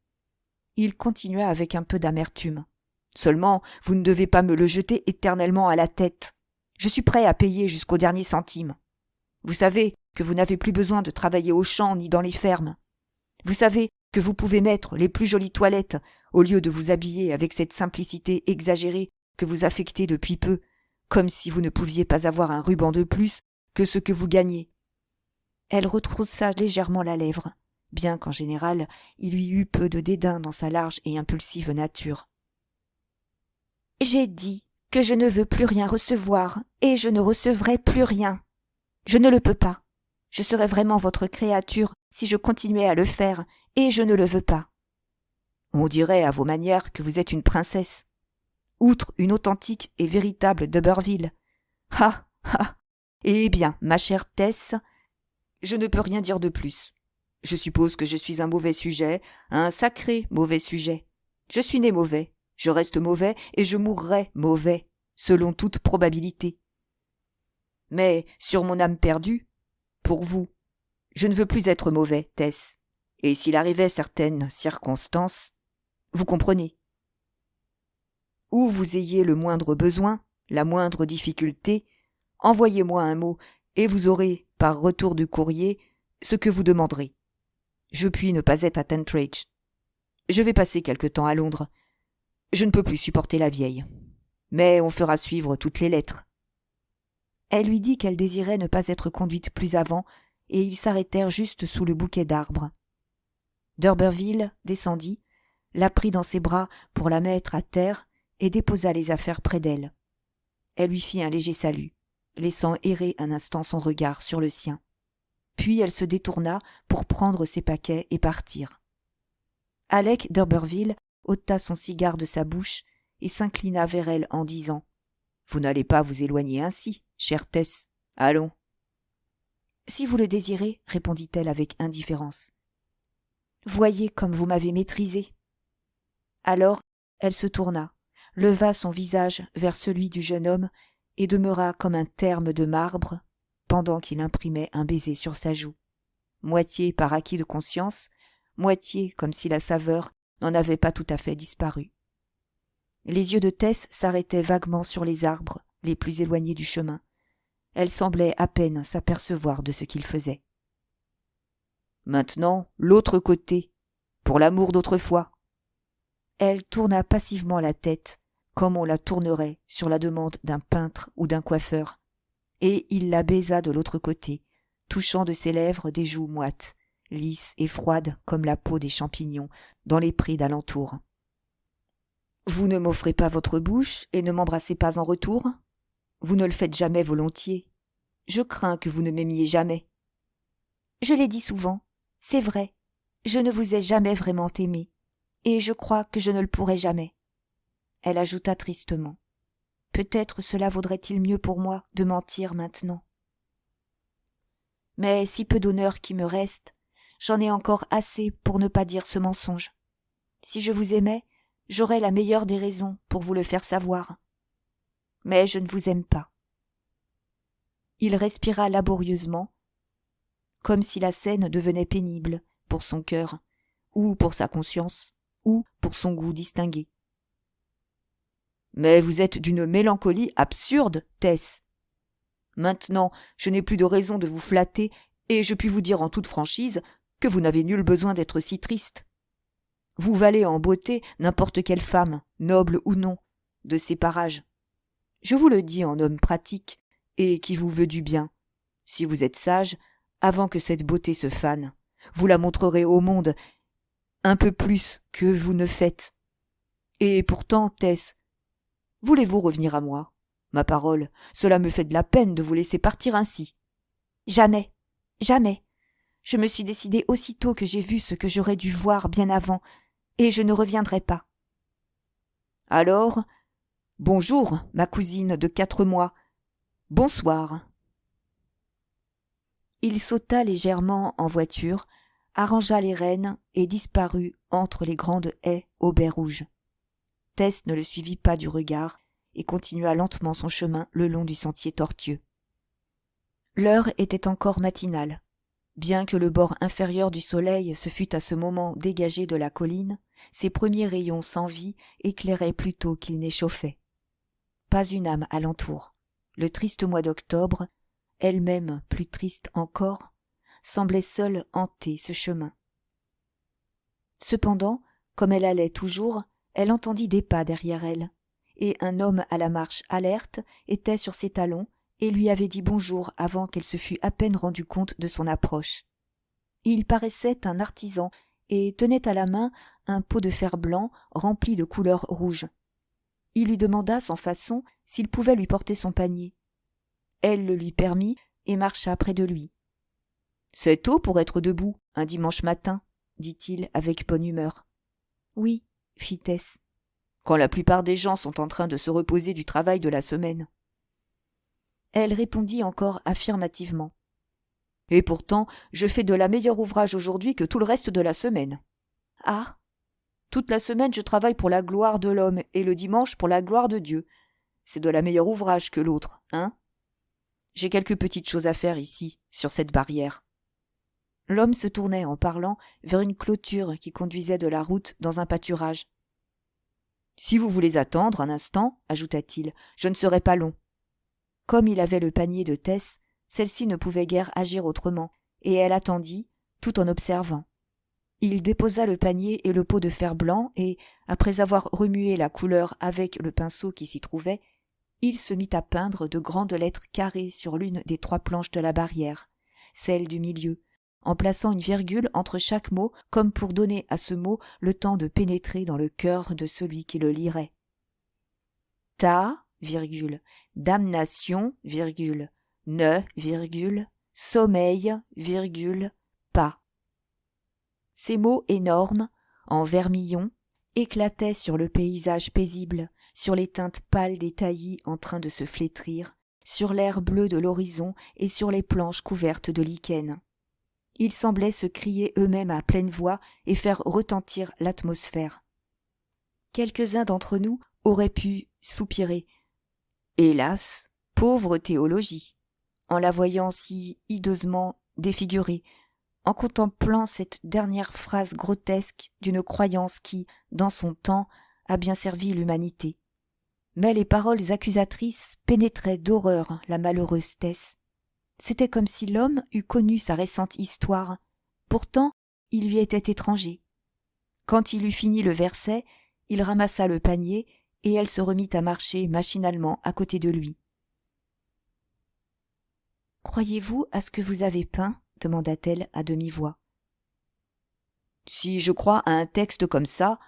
Il continua avec un peu d'amertume. « Seulement, vous ne devez pas me le jeter éternellement à la tête. Je suis prêt à payer jusqu'au dernier centime. Vous savez que vous n'avez plus besoin de travailler aux champs ni dans les fermes. Vous savez que vous pouvez mettre les plus jolies toilettes au lieu de vous habiller avec cette simplicité exagérée que vous affectez depuis peu, comme si vous ne pouviez pas avoir un ruban de plus que ce que vous gagnez. » Elle retroussa légèrement la lèvre, bien qu'en général il lui eût peu de dédain dans sa large et impulsive nature. « J'ai dit que je ne veux plus rien recevoir, et je ne recevrai plus rien. Je ne le peux pas. Je serais vraiment votre créature si je continuais à le faire, et je ne le veux pas. On dirait à vos manières que vous êtes une princesse. Outre une authentique et véritable d'Orberville. Ah, ah. Eh bien, ma chère Tess, je ne peux rien dire de plus. Je suppose que je suis un mauvais sujet, un sacré mauvais sujet. Je suis né mauvais, je reste mauvais et je mourrai mauvais, selon toute probabilité. Mais sur mon âme perdue, pour vous, je ne veux plus être mauvais, Tess. Et s'il arrivait certaines circonstances, vous comprenez. Où vous ayez le moindre besoin, la moindre difficulté, envoyez-moi un mot et vous aurez, par retour du courrier, ce que vous demanderez. Je puis ne pas être à Tentridge. Je vais passer quelque temps à Londres. Je ne peux plus supporter la vieille. Mais on fera suivre toutes les lettres. » Elle lui dit qu'elle désirait ne pas être conduite plus avant, et ils s'arrêtèrent juste sous le bouquet d'arbres. D'Orberville descendit, la prit dans ses bras pour la mettre à terre, et déposa les affaires près d'elle. Elle lui fit un léger salut, laissant errer un instant son regard sur le sien. Puis elle se détourna pour prendre ses paquets et partir. Alec d'Urberville ôta son cigare de sa bouche et s'inclina vers elle en disant « Vous n'allez pas vous éloigner ainsi, chère Tess. Allons. » « Si vous le désirez, répondit-elle avec indifférence. Voyez comme vous m'avez maîtrisée. » Alors elle se tourna, leva son visage vers celui du jeune homme et demeura comme un terme de marbre pendant qu'il imprimait un baiser sur sa joue, moitié par acquis de conscience, moitié comme si la saveur n'en avait pas tout à fait disparu. Les yeux de Tess s'arrêtaient vaguement sur les arbres les plus éloignés du chemin. Elle semblait à peine s'apercevoir de ce qu'il faisait. « Maintenant, l'autre côté, pour l'amour d'autrefois. » Elle tourna passivement la tête, comme on la tournerait sur la demande d'un peintre ou d'un coiffeur, et il la baisa de l'autre côté, touchant de ses lèvres des joues moites, lisses et froides comme la peau des champignons dans les prés d'alentour. « Vous ne m'offrez pas votre bouche et ne m'embrassez pas en retour ? Vous ne le faites jamais volontiers. Je crains que vous ne m'aimiez jamais. »« Je l'ai dit souvent, c'est vrai, je ne vous ai jamais vraiment aimé, et je crois que je ne le pourrai jamais. » Elle ajouta tristement. « Peut-être cela vaudrait-il mieux pour moi de mentir maintenant. Mais si peu d'honneur qui me reste, j'en ai encore assez pour ne pas dire ce mensonge. Si je vous aimais, j'aurais la meilleure des raisons pour vous le faire savoir. Mais je ne vous aime pas. » Il respira laborieusement, comme si la scène devenait pénible pour son cœur, ou pour sa conscience, ou pour son goût distingué. « Mais vous êtes d'une mélancolie absurde, Tess. Maintenant, je n'ai plus de raison de vous flatter, et je puis vous dire en toute franchise que vous n'avez nul besoin d'être si triste. Vous valez en beauté n'importe quelle femme, noble ou non, de ces parages. Je vous le dis en homme pratique, et qui vous veut du bien. Si vous êtes sage, avant que cette beauté se fane, vous la montrerez au monde un peu plus que vous ne faites. Et pourtant, Tess, voulez-vous revenir à moi ? Ma parole, cela me fait de la peine de vous laisser partir ainsi. »« Jamais, jamais. Je me suis décidée aussitôt que j'ai vu ce que j'aurais dû voir bien avant, et je ne reviendrai pas. »« Alors, bonjour, ma cousine de 4 mois. Bonsoir. » Il sauta légèrement en voiture, arrangea les rênes et disparut entre les grandes haies aux baies rouges. Tess ne le suivit pas du regard et continua lentement son chemin le long du sentier tortueux. L'heure était encore matinale. Bien que le bord inférieur du soleil se fût à ce moment dégagé de la colline, ses premiers rayons sans vie éclairaient plutôt qu'ils n'échauffaient. Pas une âme alentour. Le triste mois d'octobre, elle-même plus triste encore, semblait seule hanter ce chemin. Cependant, comme elle allait toujours, elle entendit des pas derrière elle, et un homme à la marche alerte était sur ses talons et lui avait dit bonjour avant qu'elle se fût à peine rendue compte de son approche. Il paraissait un artisan et tenait à la main un pot de fer blanc rempli de couleurs rouges. Il lui demanda sans façon s'il pouvait lui porter son panier. Elle le lui permit et marcha près de lui. « C'est tôt pour être debout, un dimanche matin, » dit-il avec bonne humeur. « Oui, » fit Tess. « Quand la plupart des gens sont en train de se reposer du travail de la semaine. » Elle répondit encore affirmativement. « Et pourtant, je fais de la meilleure ouvrage aujourd'hui que tout le reste de la semaine. »« Ah ! Toute la semaine, je travaille pour la gloire de l'homme et le dimanche pour la gloire de Dieu. C'est de la meilleure ouvrage que l'autre, hein ? J'ai quelques petites choses à faire ici, sur cette barrière. » L'homme se tournait en parlant vers une clôture qui conduisait de la route dans un pâturage. « Si vous voulez attendre un instant, ajouta-t-il, je ne serai pas long. » Comme il avait le panier de Tess, celle-ci ne pouvait guère agir autrement, et elle attendit, tout en observant. Il déposa le panier et le pot de fer blanc et, après avoir remué la couleur avec le pinceau qui s'y trouvait, il se mit à peindre de grandes lettres carrées sur l'une des 3 planches de la barrière, celle du milieu, en plaçant une virgule entre chaque mot comme pour donner à ce mot le temps de pénétrer dans le cœur de celui qui le lirait. ta, virgule, damnation, virgule, ne, virgule, sommeil, virgule, pas. Ces mots énormes, en vermillon, éclataient sur le paysage paisible, sur les teintes pâles des taillis en train de se flétrir, sur l'air bleu de l'horizon et sur les planches couvertes de lichen. Ils semblaient se crier eux-mêmes à pleine voix et faire retentir l'atmosphère. Quelques-uns d'entre nous auraient pu soupirer. Hélas, pauvre théologie, en la voyant si hideusement défigurée, en contemplant cette dernière phrase grotesque d'une croyance qui, dans son temps, a bien servi l'humanité. Mais les paroles accusatrices pénétraient d'horreur la malheureuse Tess. C'était comme si l'homme eût connu sa récente histoire. Pourtant, il lui était étranger. Quand il eut fini le verset, il ramassa le panier et elle se remit à marcher machinalement à côté de lui. « Croyez-vous à ce que vous avez peint ?» demanda-t-elle à demi-voix. « Si je crois à un texte comme ça,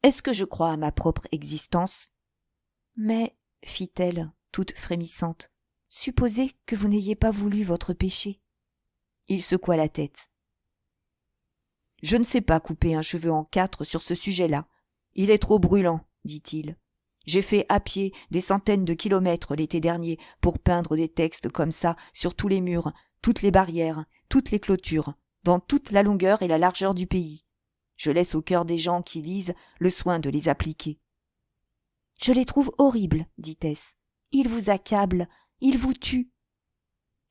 est-ce que je crois à ma propre existence ?»« Mais, fit-elle, toute frémissante, supposez que vous n'ayez pas voulu votre péché. » Il secoua la tête. « Je ne sais pas couper un cheveu en 4 sur ce sujet-là. Il est trop brûlant, dit-il. J'ai fait à pied des centaines de kilomètres l'été dernier pour peindre des textes comme ça sur tous les murs, toutes les barrières, toutes les clôtures, dans toute la longueur et la largeur du pays. Je laisse au cœur des gens qui lisent le soin de les appliquer. « Je les trouve horribles, dit Tess. Ils vous accablent, ils vous tuent. »«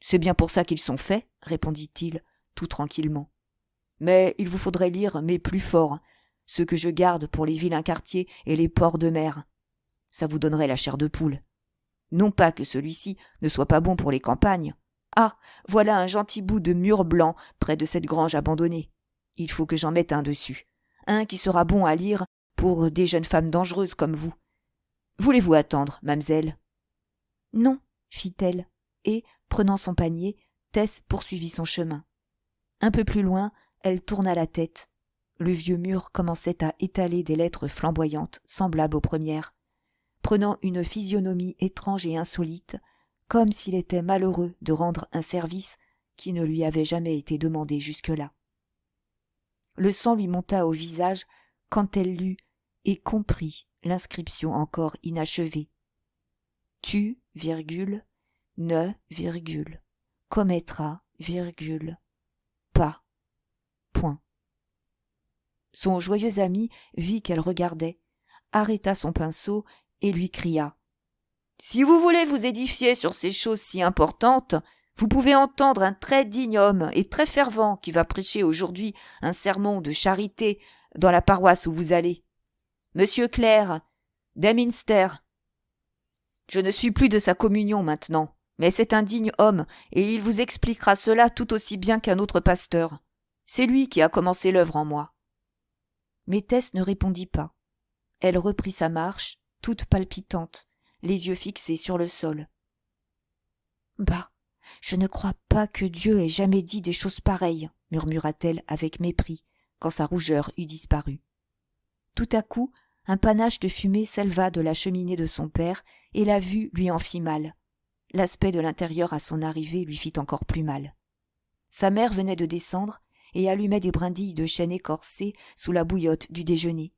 C'est bien pour ça qu'ils sont faits, répondit-il, tout tranquillement. Mais il vous faudrait lire mes plus forts, ceux que je garde pour les vilains quartiers et les ports de mer. Ça vous donnerait la chair de poule. Non pas que celui-ci ne soit pas bon pour les campagnes. Ah, voilà un gentil bout de mur blanc près de cette grange abandonnée. Il faut que j'en mette un dessus. Un qui sera bon à lire pour des jeunes femmes dangereuses comme vous. Voulez-vous attendre, mamselle ? » « Non, fit-elle, et, prenant son panier, Tess poursuivit son chemin. Un peu plus loin, elle tourna la tête. Le vieux mur commençait à étaler des lettres flamboyantes, semblables aux premières, prenant une physionomie étrange et insolite, comme s'il était malheureux de rendre un service qui ne lui avait jamais été demandé jusque-là. Le sang lui monta au visage quand elle lut et comprit l'inscription encore inachevée. Tu, virgule, ne, virgule, commettra, virgule, pas, point. Son joyeux ami vit qu'elle regardait, arrêta son pinceau et lui cria « Si vous voulez vous édifier sur ces choses si importantes, vous pouvez entendre un très digne homme et très fervent qui va prêcher aujourd'hui un sermon de charité dans la paroisse où vous allez. Monsieur Clare, d'Eminster. Je ne suis plus de sa communion maintenant, mais c'est un digne homme et il vous expliquera cela tout aussi bien qu'un autre pasteur. C'est lui qui a commencé l'œuvre en moi. » Mais Tess ne répondit pas. Elle reprit sa marche, toute palpitante, les yeux fixés sur le sol. « Bah, je ne crois pas que Dieu ait jamais dit des choses pareilles, » murmura-t-elle avec mépris, quand sa rougeur eut disparu. Tout à coup, un panache de fumée s'éleva de la cheminée de son père, et la vue lui en fit mal. L'aspect de l'intérieur à son arrivée lui fit encore plus mal. Sa mère venait de descendre et allumait des brindilles de chêne écorcé sous la bouillotte du déjeuner.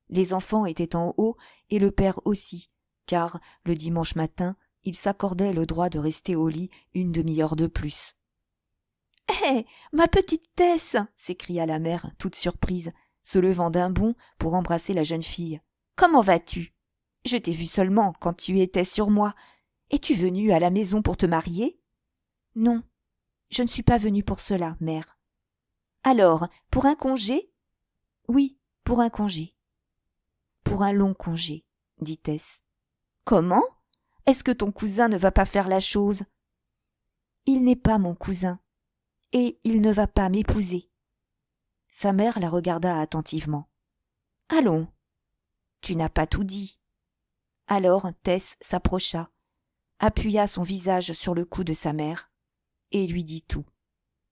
Les enfants étaient en haut et le père aussi, car, le dimanche matin, il s'accordait le droit de rester au lit une demi-heure de plus. « Hé, ma petite Tess !» s'écria la mère, toute surprise, se levant d'un bond pour embrasser la jeune fille. « Comment vas-tu ? Je t'ai vue seulement quand tu étais sur moi. Es-tu venue à la maison pour te marier ? » ?»« Non, je ne suis pas venue pour cela, mère. »« Alors, pour un congé ? » ?»« Oui, pour un congé. »« Pour un long congé, » dit Tess. « Comment ? Est-ce que ton cousin ne va pas faire la chose ? » ?»« Il n'est pas mon cousin, et il ne va pas m'épouser. » Sa mère la regarda attentivement. « Allons, tu n'as pas tout dit. » Alors Tess s'approcha, appuya son visage sur le cou de sa mère, et lui dit tout.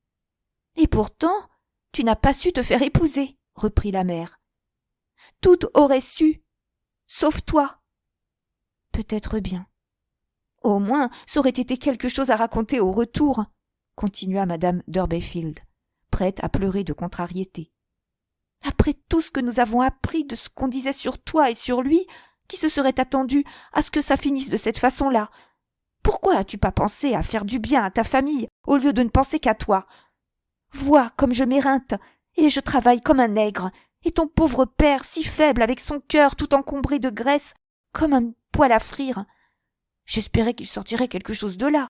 « Et pourtant, tu n'as pas su te faire épouser, » reprit la mère. « Toutes auraient su, sauf toi, Peut-être bien. Au moins, ça aurait été quelque chose à raconter au retour, continua madame d'Urbayfield, prête à pleurer de contrariété. Après tout ce que nous avons appris de ce qu'on disait sur toi et sur lui, qui se serait attendu à ce que ça finisse de cette façon-là? Pourquoi as-tu pas pensé à faire du bien à ta famille au lieu de ne penser qu'à toi? Vois comme je m'éreinte, et je travaille comme un nègre, et ton pauvre père si faible avec son cœur tout encombré de graisse, comme un poêle à frire. J'espérais qu'il sortirait quelque chose de là.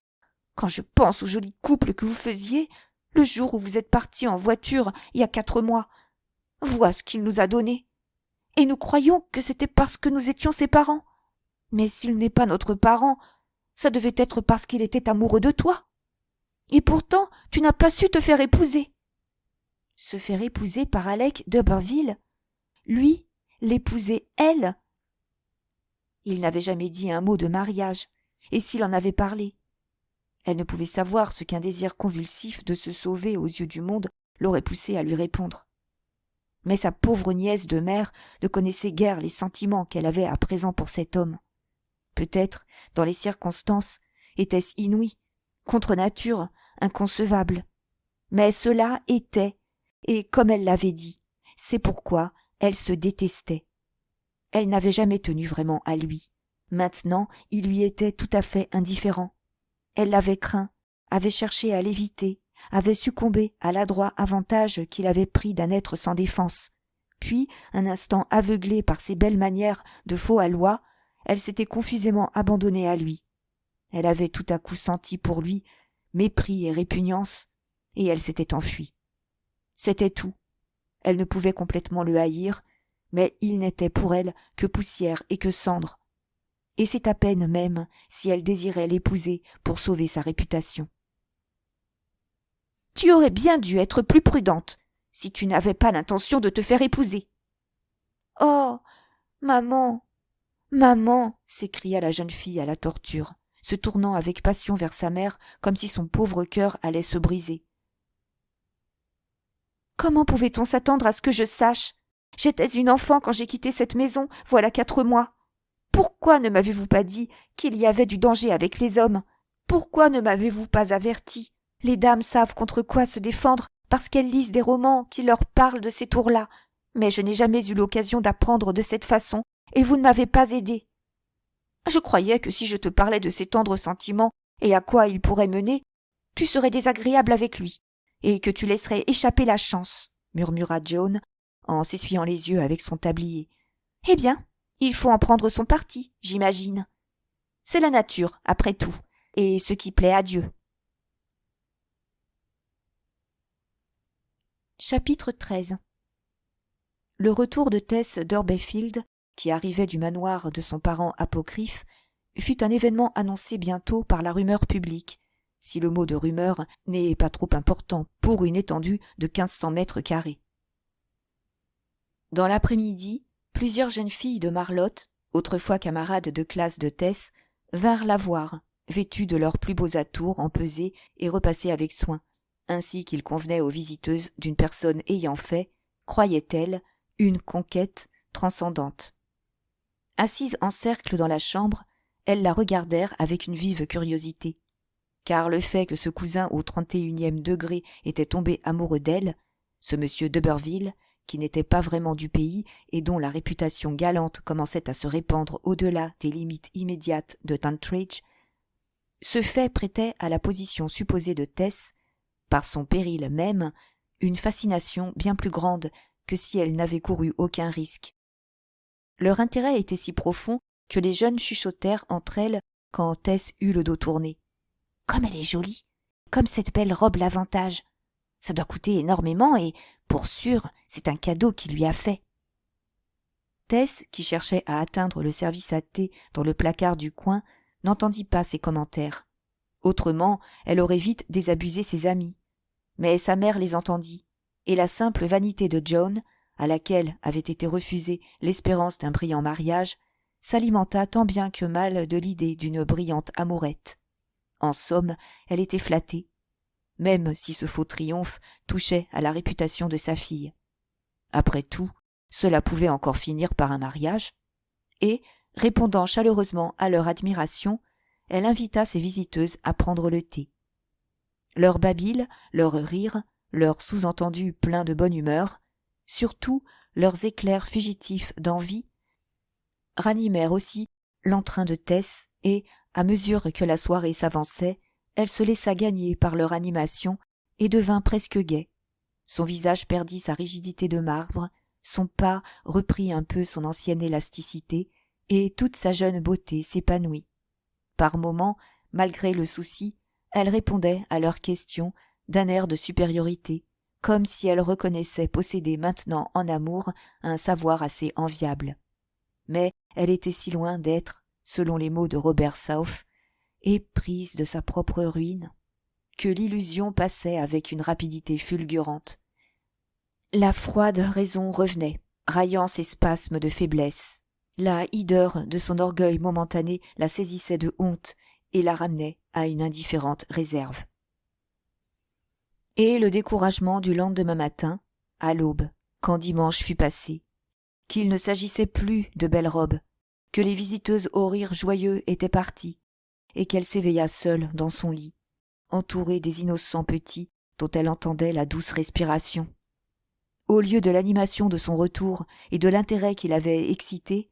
Quand je pense au joli couple que vous faisiez, le jour où vous êtes partis en voiture il y a 4 mois, vois ce qu'il nous a donné. Et nous croyons que c'était parce que nous étions ses parents. Mais s'il n'est pas notre parent, ça devait être parce qu'il était amoureux de toi. Et pourtant, tu n'as pas su te faire épouser. Se faire épouser par Alec d'Urberville? Lui, l'épouser elle? Il n'avait jamais dit un mot de mariage, et s'il en avait parlé, elle ne pouvait savoir ce qu'un désir convulsif de se sauver aux yeux du monde l'aurait poussé à lui répondre. Mais sa pauvre nièce de mère ne connaissait guère les sentiments qu'elle avait à présent pour cet homme. Peut-être, dans les circonstances, était-ce inouï, contre nature, inconcevable. Mais cela était, et comme elle l'avait dit, c'est pourquoi elle se détestait. Elle n'avait jamais tenu vraiment à lui. Maintenant, il lui était tout à fait indifférent. Elle l'avait craint, avait cherché à l'éviter, avait succombé à l'adroit avantage qu'il avait pris d'un être sans défense. Puis, un instant aveuglée par ses belles manières de faux aloi, elle s'était confusément abandonnée à lui. Elle avait tout à coup senti pour lui mépris et répugnance, et elle s'était enfuie. C'était tout. Elle ne pouvait complètement le haïr, mais il n'était pour elle que poussière et que cendre. Et c'est à peine même si elle désirait l'épouser pour sauver sa réputation. « Tu aurais bien dû être plus prudente, si tu n'avais pas l'intention de te faire épouser. »« Oh, maman, maman !» s'écria la jeune fille à la torture, se tournant avec passion vers sa mère comme si son pauvre cœur allait se briser. « Comment pouvait-on s'attendre à ce que je sache? J'étais une enfant quand j'ai quitté cette maison, voilà 4 mois. Pourquoi ne m'avez-vous pas dit qu'il y avait du danger avec les hommes? Pourquoi ne m'avez-vous pas averti? Les dames savent contre quoi se défendre parce qu'elles lisent des romans qui leur parlent de ces tours-là. Mais je n'ai jamais eu l'occasion d'apprendre de cette façon, et vous ne m'avez pas aidé. Je croyais que si je te parlais de ces tendres sentiments et à quoi ils pourraient mener, tu serais désagréable avec lui, et que tu laisserais échapper la chance, murmura Joan, en s'essuyant les yeux avec son tablier. Eh bien, il faut en prendre son parti, j'imagine. C'est la nature, après tout, et ce qui plaît à Dieu. Chapitre 13. Le retour de Tess d'Urbayfield, qui arrivait du manoir de son parent apocryphe, fut un événement annoncé bientôt par la rumeur publique, si le mot de rumeur n'est pas trop important pour une étendue de 1500 mètres carrés. Dans l'après-midi, plusieurs jeunes filles de Marlotte, autrefois camarades de classe de Tess, vinrent la voir, vêtues de leurs plus beaux atours empesés et repassés avec soin, ainsi qu'il convenait aux visiteuses d'une personne ayant fait, croyait-elle, une conquête transcendante. Assises en cercle dans la chambre, elles la regardèrent avec une vive curiosité, car le fait que ce cousin au 31e degré était tombé amoureux d'elle, ce monsieur d'Urberville, qui n'était pas vraiment du pays et dont la réputation galante commençait à se répandre au-delà des limites immédiates de Tantridge, ce fait prêtait à la position supposée de Tess, par son péril même, une fascination bien plus grande que si elle n'avait couru aucun risque. Leur intérêt était si profond que les jeunes chuchotèrent entre elles quand Tess eut le dos tourné. « Comme elle est jolie, comme cette belle robe l'avantage. Ça doit coûter énormément et, pour sûr, c'est un cadeau qu'il lui a fait. » Tess, qui cherchait à atteindre le service à thé dans le placard du coin, n'entendit pas ces commentaires. Autrement, elle aurait vite désabusé ses amis. Mais sa mère les entendit, et la simple vanité de Joan, à laquelle avait été refusée l'espérance d'un brillant mariage, s'alimenta tant bien que mal de l'idée d'une brillante amourette. En somme, elle était flattée, même si ce faux triomphe touchait à la réputation de sa fille. Après tout, cela pouvait encore finir par un mariage, et, Répondant chaleureusement à leur admiration, elle invita ses visiteuses à prendre le thé. Leur babil, leurs rires, leurs sous-entendus pleins de bonne humeur, surtout leurs éclairs fugitifs d'envie, ranimèrent aussi l'entrain de Tess et, à mesure que la soirée s'avançait, elle se laissa gagner par leur animation et devint presque gaie. Son visage perdit sa rigidité de marbre, son pas reprit un peu son ancienne élasticité, et toute sa jeune beauté s'épanouit. Par moments, malgré le souci, elle répondait à leurs questions d'un air de supériorité, comme si elle reconnaissait posséder maintenant en amour un savoir assez enviable. Mais elle était si loin d'être, selon les mots de Robert South, éprise de sa propre ruine, que l'illusion passait avec une rapidité fulgurante. La froide raison revenait, raillant ses spasmes de faiblesse. La hideur de son orgueil momentané la saisissait de honte et la ramenait à une indifférente réserve. Et le découragement du lendemain matin, à l'aube, quand dimanche fut passé, qu'il ne s'agissait plus de belles robes, que les visiteuses aux rires joyeux étaient parties, et qu'elle s'éveilla seule dans son lit, entourée des innocents petits dont elle entendait la douce respiration. Au lieu de l'animation de son retour et de l'intérêt qu'il avait excité,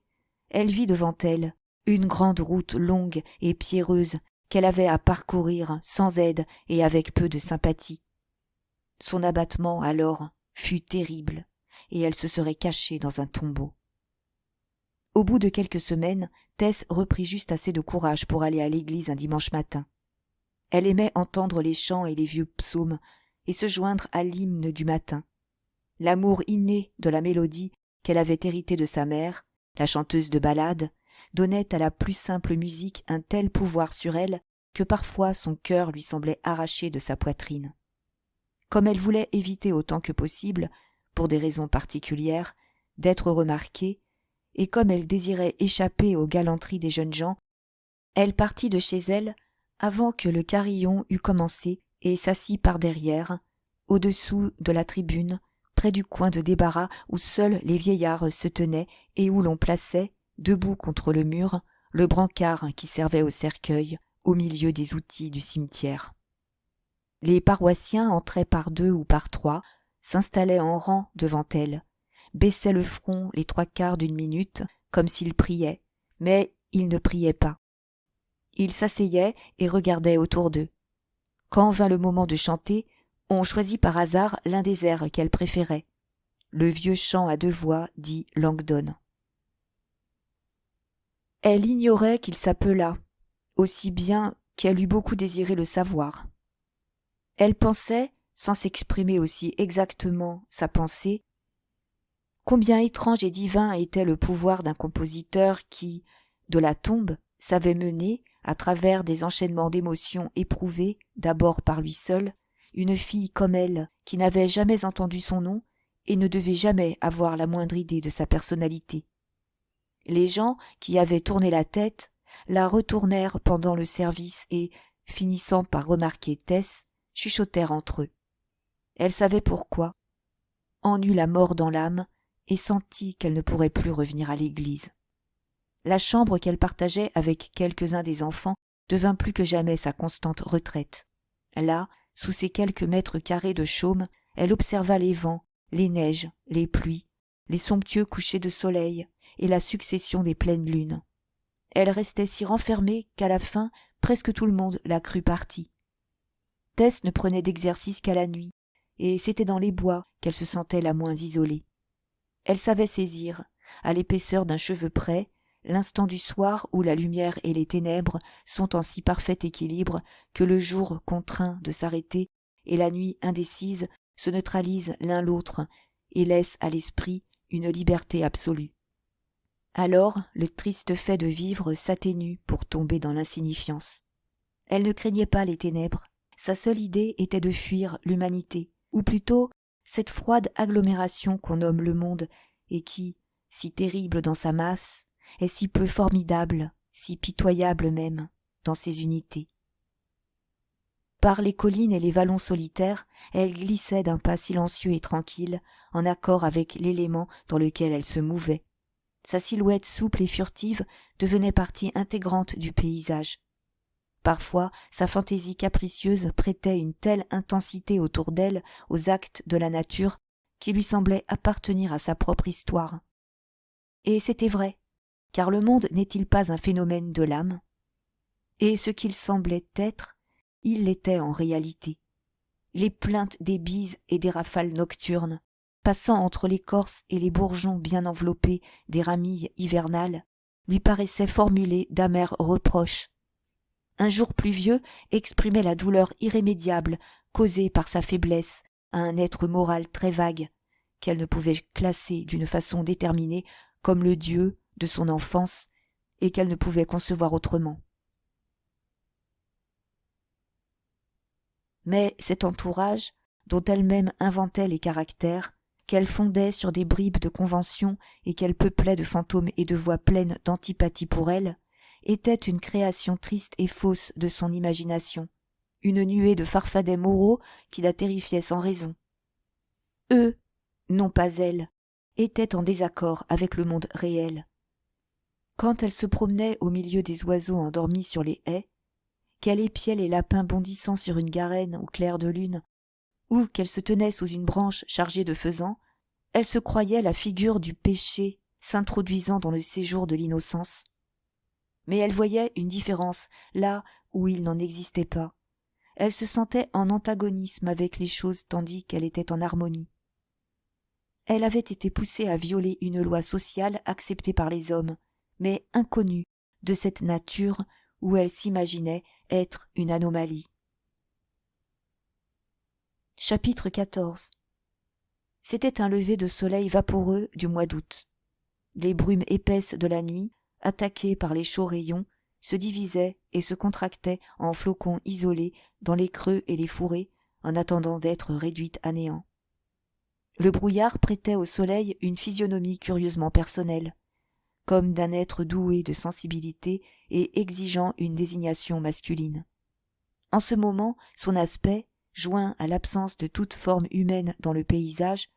elle vit devant elle une grande route longue et pierreuse qu'elle avait à parcourir sans aide et avec peu de sympathie. Son abattement alors fut terrible, et elle se serait cachée dans un tombeau. Au bout de quelques semaines, Tess reprit juste assez de courage pour aller à l'église un dimanche matin. Elle aimait entendre les chants et les vieux psaumes et se joindre à l'hymne du matin. L'amour inné de la mélodie qu'elle avait hérité de sa mère, la chanteuse de ballades, donnait à la plus simple musique un tel pouvoir sur elle que parfois son cœur lui semblait arraché de sa poitrine. Comme elle voulait éviter autant que possible, pour des raisons particulières, d'être remarquée, et comme elle désirait échapper aux galanteries des jeunes gens, elle partit de chez elle avant que le carillon eût commencé et s'assit par derrière, au-dessous de la tribune, près du coin de débarras où seuls les vieillards se tenaient et où l'on plaçait, debout contre le mur, le brancard qui servait au cercueil, au milieu des outils du cimetière. Les paroissiens entraient par deux ou par trois, s'installaient en rang devant elle, baissaient le front les trois quarts d'une minute, comme s'ils priaient, mais ils ne priaient pas. Ils s'asseyaient et regardaient autour d'eux. Quand vint le moment de chanter, on choisit par hasard l'un des airs qu'elle préférait, le vieux chant à deux voix dit Langdon. Elle ignorait qu'il s'appela, aussi bien qu'elle eût beaucoup désiré le savoir. Elle pensait, sans s'exprimer aussi exactement sa pensée, combien étrange et divin était le pouvoir d'un compositeur qui, de la tombe, savait mener, à travers des enchaînements d'émotions éprouvées d'abord par lui seul, une fille comme elle qui n'avait jamais entendu son nom et ne devait jamais avoir la moindre idée de sa personnalité. Les gens qui avaient tourné la tête la retournèrent pendant le service et, finissant par remarquer Tess, chuchotèrent entre eux. Elle savait pourquoi, en eut la mort dans l'âme et sentit qu'elle ne pourrait plus revenir à l'église. La chambre qu'elle partageait avec quelques-uns des enfants devint plus que jamais sa constante retraite. Là, sous ces quelques mètres carrés de chaume, elle observa les vents, les neiges, les pluies, les somptueux couchers de soleil et la succession des pleines lunes. Elle restait si renfermée qu'à la fin, presque tout le monde la crut partie. Tess ne prenait d'exercice qu'à la nuit, et c'était dans les bois qu'elle se sentait la moins isolée. Elle savait saisir, à l'épaisseur d'un cheveu près, l'instant du soir où la lumière et les ténèbres sont en si parfait équilibre que le jour contraint de s'arrêter et la nuit indécise se neutralisent l'un l'autre et laissent à l'esprit une liberté absolue. Alors le triste fait de vivre s'atténue pour tomber dans l'insignifiance. Elle ne craignait pas les ténèbres, sa seule idée était de fuir l'humanité, ou plutôt cette froide agglomération qu'on nomme le monde et qui, si terrible dans sa masse, est si peu formidable, si pitoyable même, dans ses unités. Par les collines et les vallons solitaires, elle glissait d'un pas silencieux et tranquille, en accord avec l'élément dans lequel elle se mouvait. Sa silhouette souple et furtive devenait partie intégrante du paysage. Parfois, sa fantaisie capricieuse prêtait une telle intensité autour d'elle aux actes de la nature qui lui semblait appartenir à sa propre histoire. Et c'était vrai, car le monde n'est-il pas un phénomène de l'âme ? Et ce qu'il semblait être, il l'était en réalité. Les plaintes des bises et des rafales nocturnes, passant entre l'écorce et les bourgeons bien enveloppés des ramilles hivernales, lui paraissaient formuler d'amers reproches. Un jour pluvieux exprimait la douleur irrémédiable causée par sa faiblesse à un être moral très vague, qu'elle ne pouvait classer d'une façon déterminée comme le Dieu de son enfance et qu'elle ne pouvait concevoir autrement. Mais cet entourage, dont elle-même inventait les caractères, qu'elle fondait sur des bribes de conventions et qu'elle peuplait de fantômes et de voix pleines d'antipathie pour elle, était une création triste et fausse de son imagination, une nuée de farfadets moraux qui la terrifiaient sans raison. Eux, non pas elle, étaient en désaccord avec le monde réel. Quand elle se promenait au milieu des oiseaux endormis sur les haies, qu'elle épiait les lapins bondissant sur une garenne au clair de lune, ou qu'elle se tenait sous une branche chargée de faisans, elle se croyait la figure du péché s'introduisant dans le séjour de l'innocence. Mais elle voyait une différence là où il n'en existait pas. Elle se sentait en antagonisme avec les choses tandis qu'elle était en harmonie. Elle avait été poussée à violer une loi sociale acceptée par les hommes, mais inconnue de cette nature où elle s'imaginait être une anomalie. Chapitre 14. C'était un lever de soleil vaporeux du mois d'août. Les brumes épaisses de la nuit, attaquées par les chauds rayons, se divisaient et se contractaient en flocons isolés dans les creux et les fourrés, en attendant d'être réduites à néant. Le brouillard prêtait au soleil une physionomie curieusement personnelle, comme d'un être doué de sensibilité et exigeant une désignation masculine. En ce moment, son aspect, joint à l'absence de toute forme humaine dans le paysage,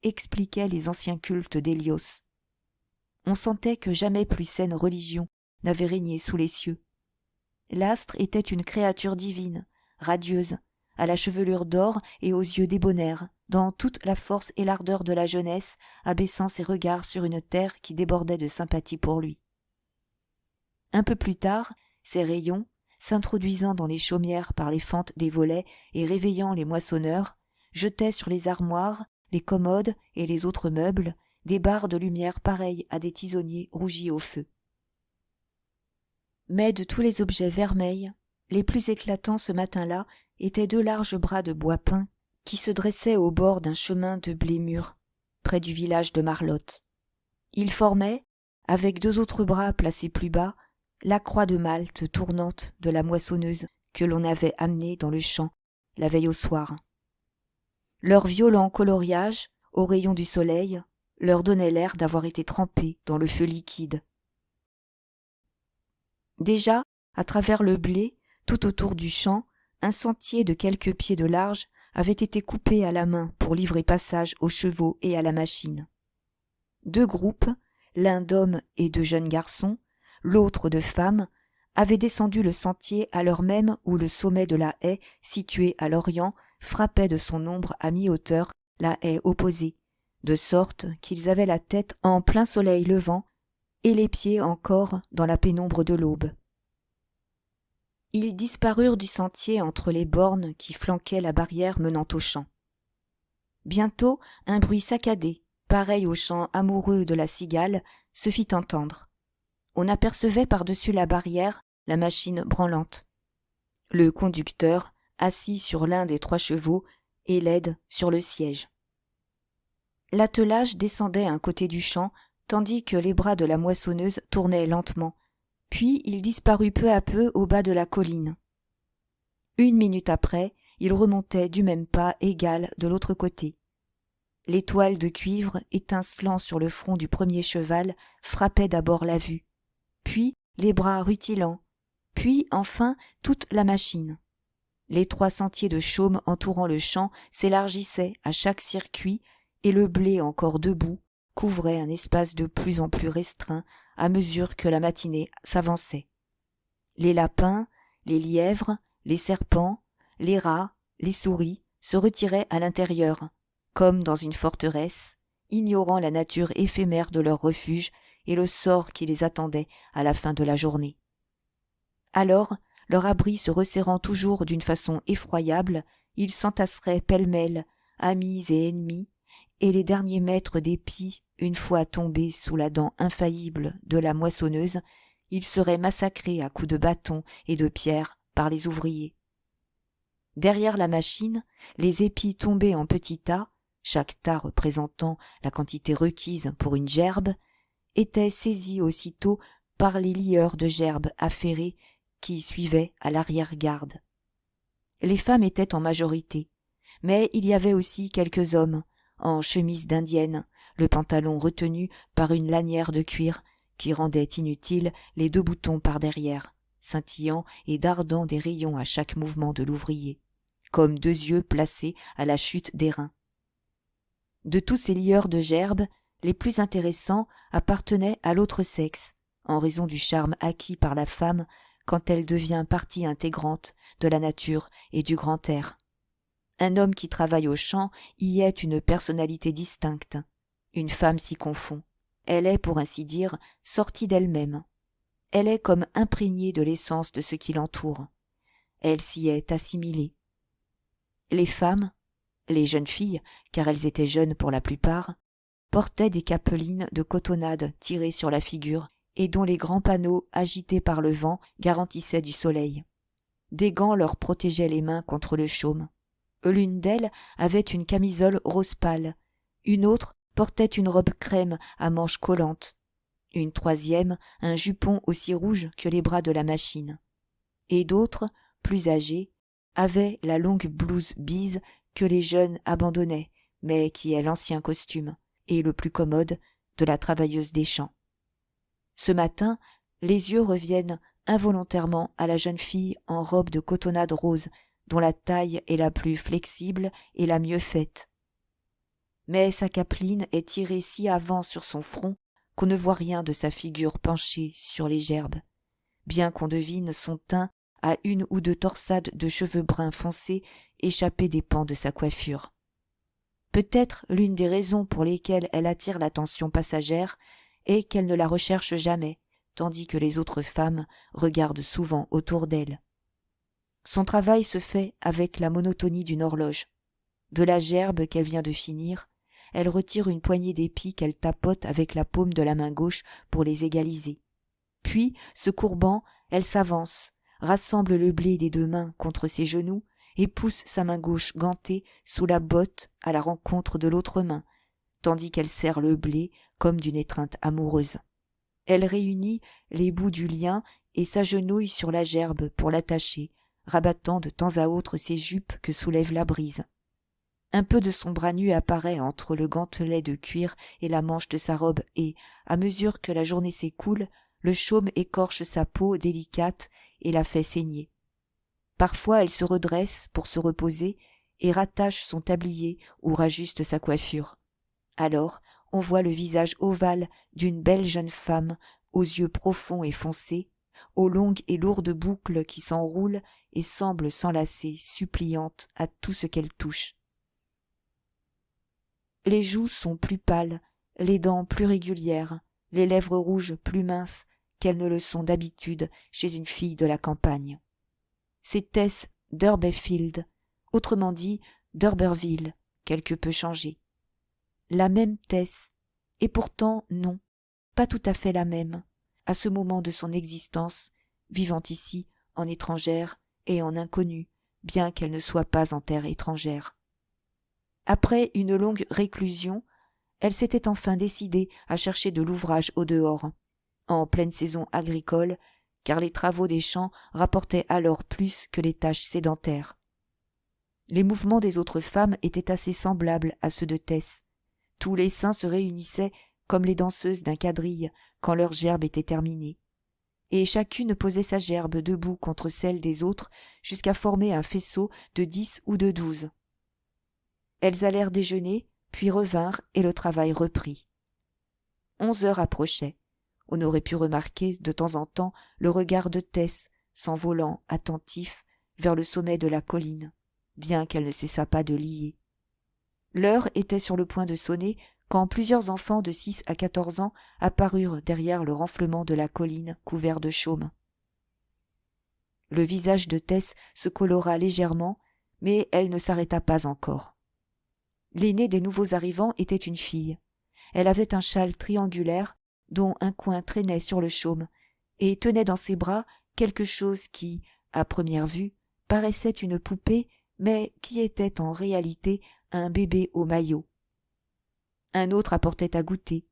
expliquait les anciens cultes d'Hélios. On sentait que jamais plus saine religion n'avait régné sous les cieux. L'astre était une créature divine, radieuse, à la chevelure d'or et aux yeux débonnaires, dans toute la force et l'ardeur de la jeunesse, abaissant ses regards sur une terre qui débordait de sympathie pour lui. Un peu plus tard, ses rayons, s'introduisant dans les chaumières par les fentes des volets et réveillant les moissonneurs, jetaient sur les armoires, les commodes et les autres meubles des barres de lumière pareilles à des tisonniers rougis au feu. Mais de tous les objets vermeils, les plus éclatants ce matin-là étaient deux larges bras de bois peint qui se dressaient au bord d'un chemin de blé mûr, près du village de Marlotte. Ils formaient, avec deux autres bras placés plus bas, la croix de Malte tournante de la moissonneuse que l'on avait amenée dans le champ la veille au soir. Leur violent coloriage, aux rayons du soleil, leur donnait l'air d'avoir été trempés dans le feu liquide. Déjà, à travers le blé, tout autour du champ, un sentier de quelques pieds de large avait été coupé à la main pour livrer passage aux chevaux et à la machine. Deux groupes, l'un d'hommes et de jeunes garçons, l'autre de femmes, avaient descendu le sentier à l'heure même où le sommet de la haie, située à l'orient, frappait de son ombre à mi-hauteur la haie opposée, de sorte qu'ils avaient la tête en plein soleil levant et les pieds encore dans la pénombre de l'aube. Ils disparurent du sentier entre les bornes qui flanquaient la barrière menant au champ. Bientôt, un bruit saccadé, pareil au chant amoureux de la cigale, se fit entendre. On apercevait par-dessus la barrière la machine branlante. Le conducteur, assis sur l'un des 3 chevaux, et l'aide sur le siège. L'attelage descendait un côté du champ, tandis que les bras de la moissonneuse tournaient lentement, puis il disparut peu à peu au bas de la colline. 1 minute après, il remontait du même pas égal de l'autre côté. L'étoile de cuivre étincelant sur le front du premier cheval frappait d'abord la vue, puis les bras rutilants, puis enfin toute la machine. Les 3 sentiers de chaume entourant le champ s'élargissaient à chaque circuit et le blé encore debout, couvrait un espace de plus en plus restreint à mesure que la matinée s'avançait. Les lapins, les lièvres, les serpents, les rats, les souris se retiraient à l'intérieur, comme dans une forteresse, ignorant la nature éphémère de leur refuge et le sort qui les attendait à la fin de la journée. Alors, leur abri se resserrant toujours d'une façon effroyable, ils s'entasseraient pêle-mêle, amis et ennemis, et les derniers mètres d'épis, une fois tombés sous la dent infaillible de la moissonneuse, ils seraient massacrés à coups de bâton et de pierre par les ouvriers. Derrière la machine, les épis tombés en petits tas, chaque tas représentant la quantité requise pour une gerbe, étaient saisis aussitôt par les lieurs de gerbes affairés qui suivaient à l'arrière-garde. Les femmes étaient en majorité, mais il y avait aussi quelques hommes, en chemise d'indienne, le pantalon retenu par une lanière de cuir qui rendait inutiles les 2 boutons par derrière, scintillant et dardant des rayons à chaque mouvement de l'ouvrier, comme 2 yeux placés à la chute des reins. De tous ces lieurs de gerbes, les plus intéressants appartenaient à l'autre sexe, en raison du charme acquis par la femme quand elle devient partie intégrante de la nature et du grand air. Un homme qui travaille au champ y est une personnalité distincte. Une femme s'y confond. Elle est, pour ainsi dire, sortie d'elle-même. Elle est comme imprégnée de l'essence de ce qui l'entoure. Elle s'y est assimilée. Les femmes, les jeunes filles, car elles étaient jeunes pour la plupart, portaient des capelines de cotonnade tirées sur la figure et dont les grands panneaux agités par le vent garantissaient du soleil. Des gants leur protégeaient les mains contre le chaume. L'une d'elles avait une camisole rose pâle, une autre portait une robe crème à manches collantes, une troisième un jupon aussi rouge que les bras de la machine, et d'autres, plus âgées, avaient la longue blouse bise que les jeunes abandonnaient, mais qui est l'ancien costume, et le plus commode, de la travailleuse des champs. Ce matin, les yeux reviennent involontairement à la jeune fille en robe de cotonnade rose, dont la taille est la plus flexible et la mieux faite. Mais sa capeline est tirée si avant sur son front qu'on ne voit rien de sa figure penchée sur les gerbes, bien qu'on devine son teint à 1 ou 2 torsades de cheveux bruns foncés échappés des pans de sa coiffure. Peut-être l'une des raisons pour lesquelles elle attire l'attention passagère est qu'elle ne la recherche jamais, tandis que les autres femmes regardent souvent autour d'elle. Son travail se fait avec la monotonie d'une horloge. De la gerbe qu'elle vient de finir, elle retire une poignée d'épis qu'elle tapote avec la paume de la main gauche pour les égaliser. Puis, se courbant, elle s'avance, rassemble le blé des 2 mains contre ses genoux et pousse sa main gauche gantée sous la botte à la rencontre de l'autre main, tandis qu'elle serre le blé comme d'une étreinte amoureuse. Elle réunit les bouts du lien et s'agenouille sur la gerbe pour l'attacher, rabattant de temps à autre ses jupes que soulève la brise. Un peu de son bras nu apparaît entre le gantelet de cuir et la manche de sa robe et, à mesure que la journée s'écoule, le chaume écorche sa peau délicate et la fait saigner. Parfois elle se redresse pour se reposer et rattache son tablier ou rajuste sa coiffure. Alors on voit le visage ovale d'une belle jeune femme aux yeux profonds et foncés, aux longues et lourdes boucles qui s'enroulent et semblent s'enlacer suppliantes à tout ce qu'elle touche. Les joues sont plus pâles, les dents plus régulières, les lèvres rouges plus minces qu'elles ne le sont d'habitude chez une fille de la campagne. C'est Tess d'Urbayfield, autrement dit d'Urberville, quelque peu changée. La même Tess, et pourtant non, pas tout à fait la même, à ce moment de son existence, vivant ici en étrangère et en inconnue, bien qu'elle ne soit pas en terre étrangère. Après une longue réclusion, elle s'était enfin décidée à chercher de l'ouvrage au dehors, en pleine saison agricole, car les travaux des champs rapportaient alors plus que les tâches sédentaires. Les mouvements des autres femmes étaient assez semblables à ceux de Tess. Tous les seins se réunissaient comme les danseuses d'un quadrille quand leur gerbe était terminée. Et chacune posait sa gerbe debout contre celle des autres jusqu'à former un faisceau de 10 ou de 12. Elles allèrent déjeuner, puis revinrent et le travail reprit. 11 heures approchaient. On aurait pu remarquer de temps en temps le regard de Tess s'envolant attentif vers le sommet de la colline, bien qu'elle ne cessât pas de lier. L'heure était sur le point de sonner quand plusieurs enfants de 6 à 14 ans apparurent derrière le renflement de la colline couvert de chaume. Le visage de Tess se colora légèrement, mais elle ne s'arrêta pas encore. L'aînée des nouveaux arrivants était une fille. Elle avait un châle triangulaire dont un coin traînait sur le chaume et tenait dans ses bras quelque chose qui, à première vue, paraissait une poupée, mais qui était en réalité un bébé au maillot. Un autre apportait à goûter.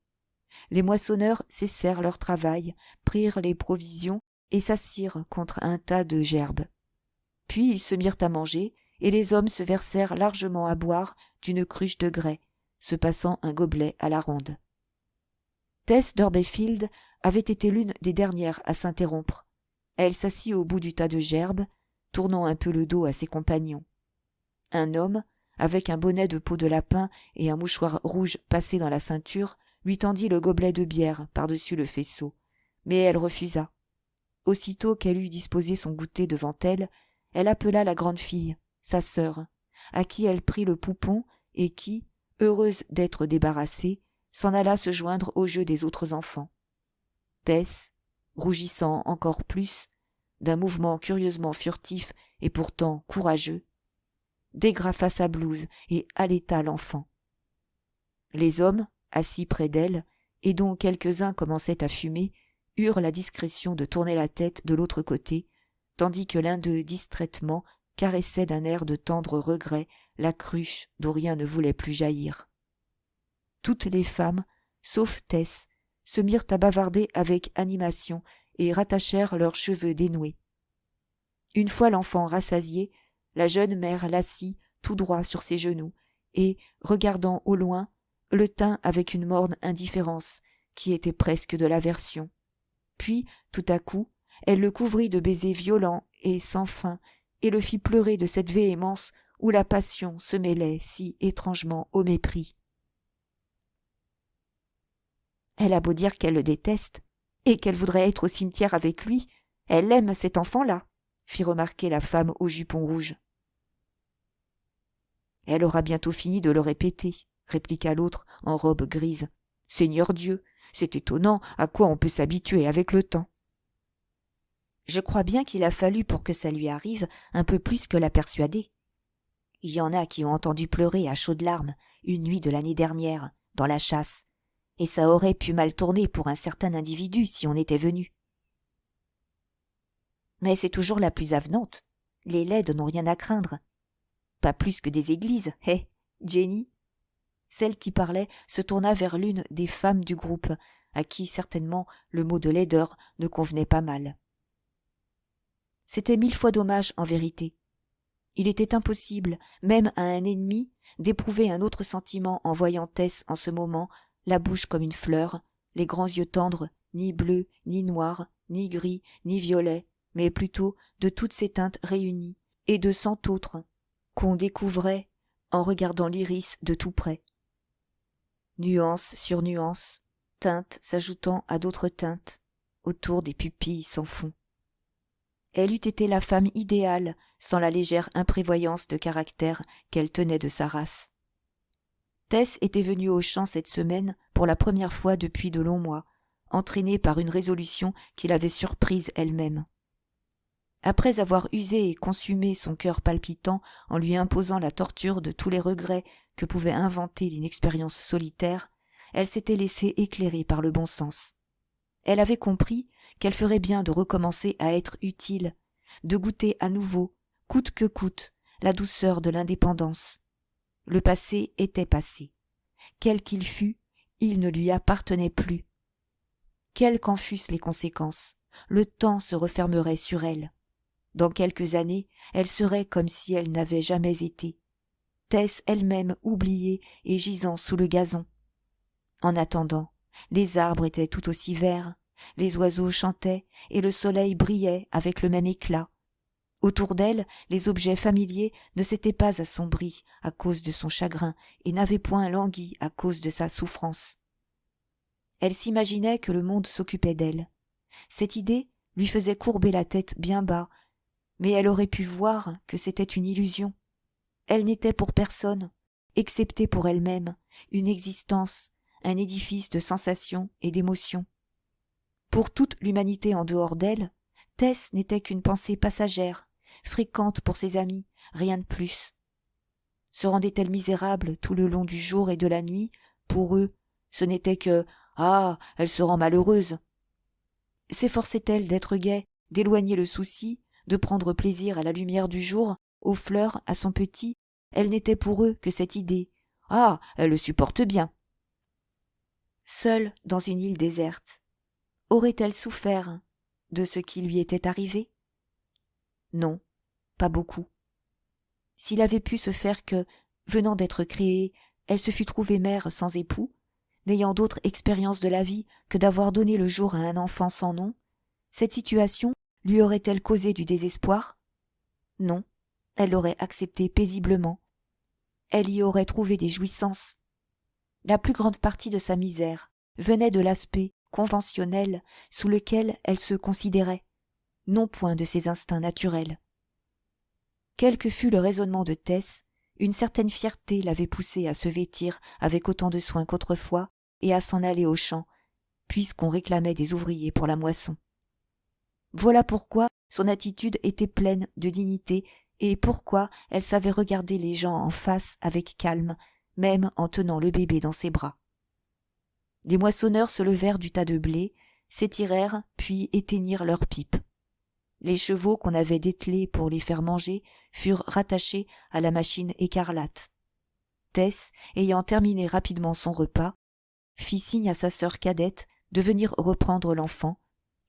Les moissonneurs cessèrent leur travail, prirent les provisions et s'assirent contre un tas de gerbes. Puis ils se mirent à manger, et les hommes se versèrent largement à boire d'une cruche de grès, se passant un gobelet à la ronde. Tess Durbeyfield avait été l'une des dernières à s'interrompre. Elle s'assit au bout du tas de gerbes, tournant un peu le dos à ses compagnons. Un homme, avec un bonnet de peau de lapin et un mouchoir rouge passé dans la ceinture, lui tendit le gobelet de bière par-dessus le faisceau, mais elle refusa. Aussitôt qu'elle eut disposé son goûter devant elle, elle appela la grande fille, sa sœur, à qui elle prit le poupon et qui, heureuse d'être débarrassée, s'en alla se joindre au jeu des autres enfants. Tess, rougissant encore plus, d'un mouvement curieusement furtif et pourtant courageux, dégrafa sa blouse et allaita l'enfant. Les hommes, assis près d'elle, et dont quelques-uns commençaient à fumer, eurent la discrétion de tourner la tête de l'autre côté, tandis que l'un d'eux distraitement caressait d'un air de tendre regret la cruche d'où rien ne voulait plus jaillir. Toutes les femmes, sauf Tess, se mirent à bavarder avec animation et rattachèrent leurs cheveux dénoués. Une fois l'enfant rassasié, la jeune mère l'assit tout droit sur ses genoux et, regardant au loin, le tint avec une morne indifférence qui était presque de l'aversion. Puis, tout à coup, elle le couvrit de baisers violents et sans fin et le fit pleurer de cette véhémence où la passion se mêlait si étrangement au mépris. Elle a beau dire qu'elle le déteste et qu'elle voudrait être au cimetière avec lui, elle aime cet enfant-là, fit remarquer la femme au jupon rouge. Elle aura bientôt fini de le répéter, répliqua l'autre en robe grise. Seigneur Dieu, c'est étonnant à quoi on peut s'habituer avec le temps. Je crois bien qu'il a fallu pour que ça lui arrive un peu plus que la persuader. Il y en a qui ont entendu pleurer à chaudes larmes une nuit de l'année dernière, dans la chasse, et ça aurait pu mal tourner pour un certain individu si on était venu. Mais c'est toujours la plus avenante. Les laides n'ont rien à craindre. Pas plus que des églises, Jenny? Celle qui parlait se tourna vers l'une des femmes du groupe, à qui certainement le mot de laideur ne convenait pas mal. C'était 1000 fois dommage en vérité. Il était impossible, même à un ennemi, d'éprouver un autre sentiment en voyant Tess en ce moment, la bouche comme une fleur, les grands yeux tendres, ni bleus, ni noirs, ni gris, ni violets, mais plutôt de toutes ces teintes réunies, et de cent autres, qu'on découvrait en regardant l'iris de tout près. Nuance sur nuance, teintes s'ajoutant à d'autres teintes, autour des pupilles sans fond. Elle eût été la femme idéale sans la légère imprévoyance de caractère qu'elle tenait de sa race. Tess était venue au champ cette semaine pour la première fois depuis de longs mois, entraînée par une résolution qui l'avait surprise elle-même. Après avoir usé et consumé son cœur palpitant en lui imposant la torture de tous les regrets que pouvait inventer l'inexpérience solitaire, elle s'était laissée éclairer par le bon sens. Elle avait compris qu'elle ferait bien de recommencer à être utile, de goûter à nouveau, coûte que coûte, la douceur de l'indépendance. Le passé était passé. Quel qu'il fût, il ne lui appartenait plus. Quelles qu'en fussent les conséquences, le temps se refermerait sur elle. Dans quelques années, elle serait comme si elle n'avait jamais été. Tess elle-même oubliée et gisant sous le gazon. En attendant, les arbres étaient tout aussi verts, les oiseaux chantaient et le soleil brillait avec le même éclat. Autour d'elle, les objets familiers ne s'étaient pas assombris à cause de son chagrin et n'avaient point langui à cause de sa souffrance. Elle s'imaginait que le monde s'occupait d'elle. Cette idée lui faisait courber la tête bien bas, mais elle aurait pu voir que c'était une illusion. Elle n'était pour personne, excepté pour elle-même, une existence, un édifice de sensations et d'émotions. Pour toute l'humanité en dehors d'elle, Tess n'était qu'une pensée passagère, fréquente pour ses amis, rien de plus. Se rendait-elle misérable tout le long du jour et de la nuit? Pour eux, ce n'était que « Ah, elle se rend malheureuse !» S'efforçait-elle d'être gaie, d'éloigner le souci, de prendre plaisir à la lumière du jour, aux fleurs, à son petit? Elle n'était pour eux que cette idée « Ah, elle le supporte bien !» Seule dans une île déserte, aurait-elle souffert de ce qui lui était arrivé? Non, pas beaucoup. S'il avait pu se faire que, venant d'être créée, elle se fût trouvée mère sans époux, n'ayant d'autre expérience de la vie que d'avoir donné le jour à un enfant sans nom, cette situation lui aurait-elle causé du désespoir? Non, elle l'aurait acceptée paisiblement. Elle y aurait trouvé des jouissances. La plus grande partie de sa misère venait de l'aspect conventionnel sous lequel elle se considérait, non point de ses instincts naturels. Quel que fût le raisonnement de Tess, une certaine fierté l'avait poussée à se vêtir avec autant de soin qu'autrefois et à s'en aller aux champs, puisqu'on réclamait des ouvriers pour la moisson. Voilà pourquoi son attitude était pleine de dignité et pourquoi elle savait regarder les gens en face avec calme, même en tenant le bébé dans ses bras. Les moissonneurs se levèrent du tas de blé, s'étirèrent puis éteignirent leurs pipes. Les chevaux qu'on avait dételés pour les faire manger furent rattachés à la machine écarlate. Tess, ayant terminé rapidement son repas, fit signe à sa sœur cadette de venir reprendre l'enfant,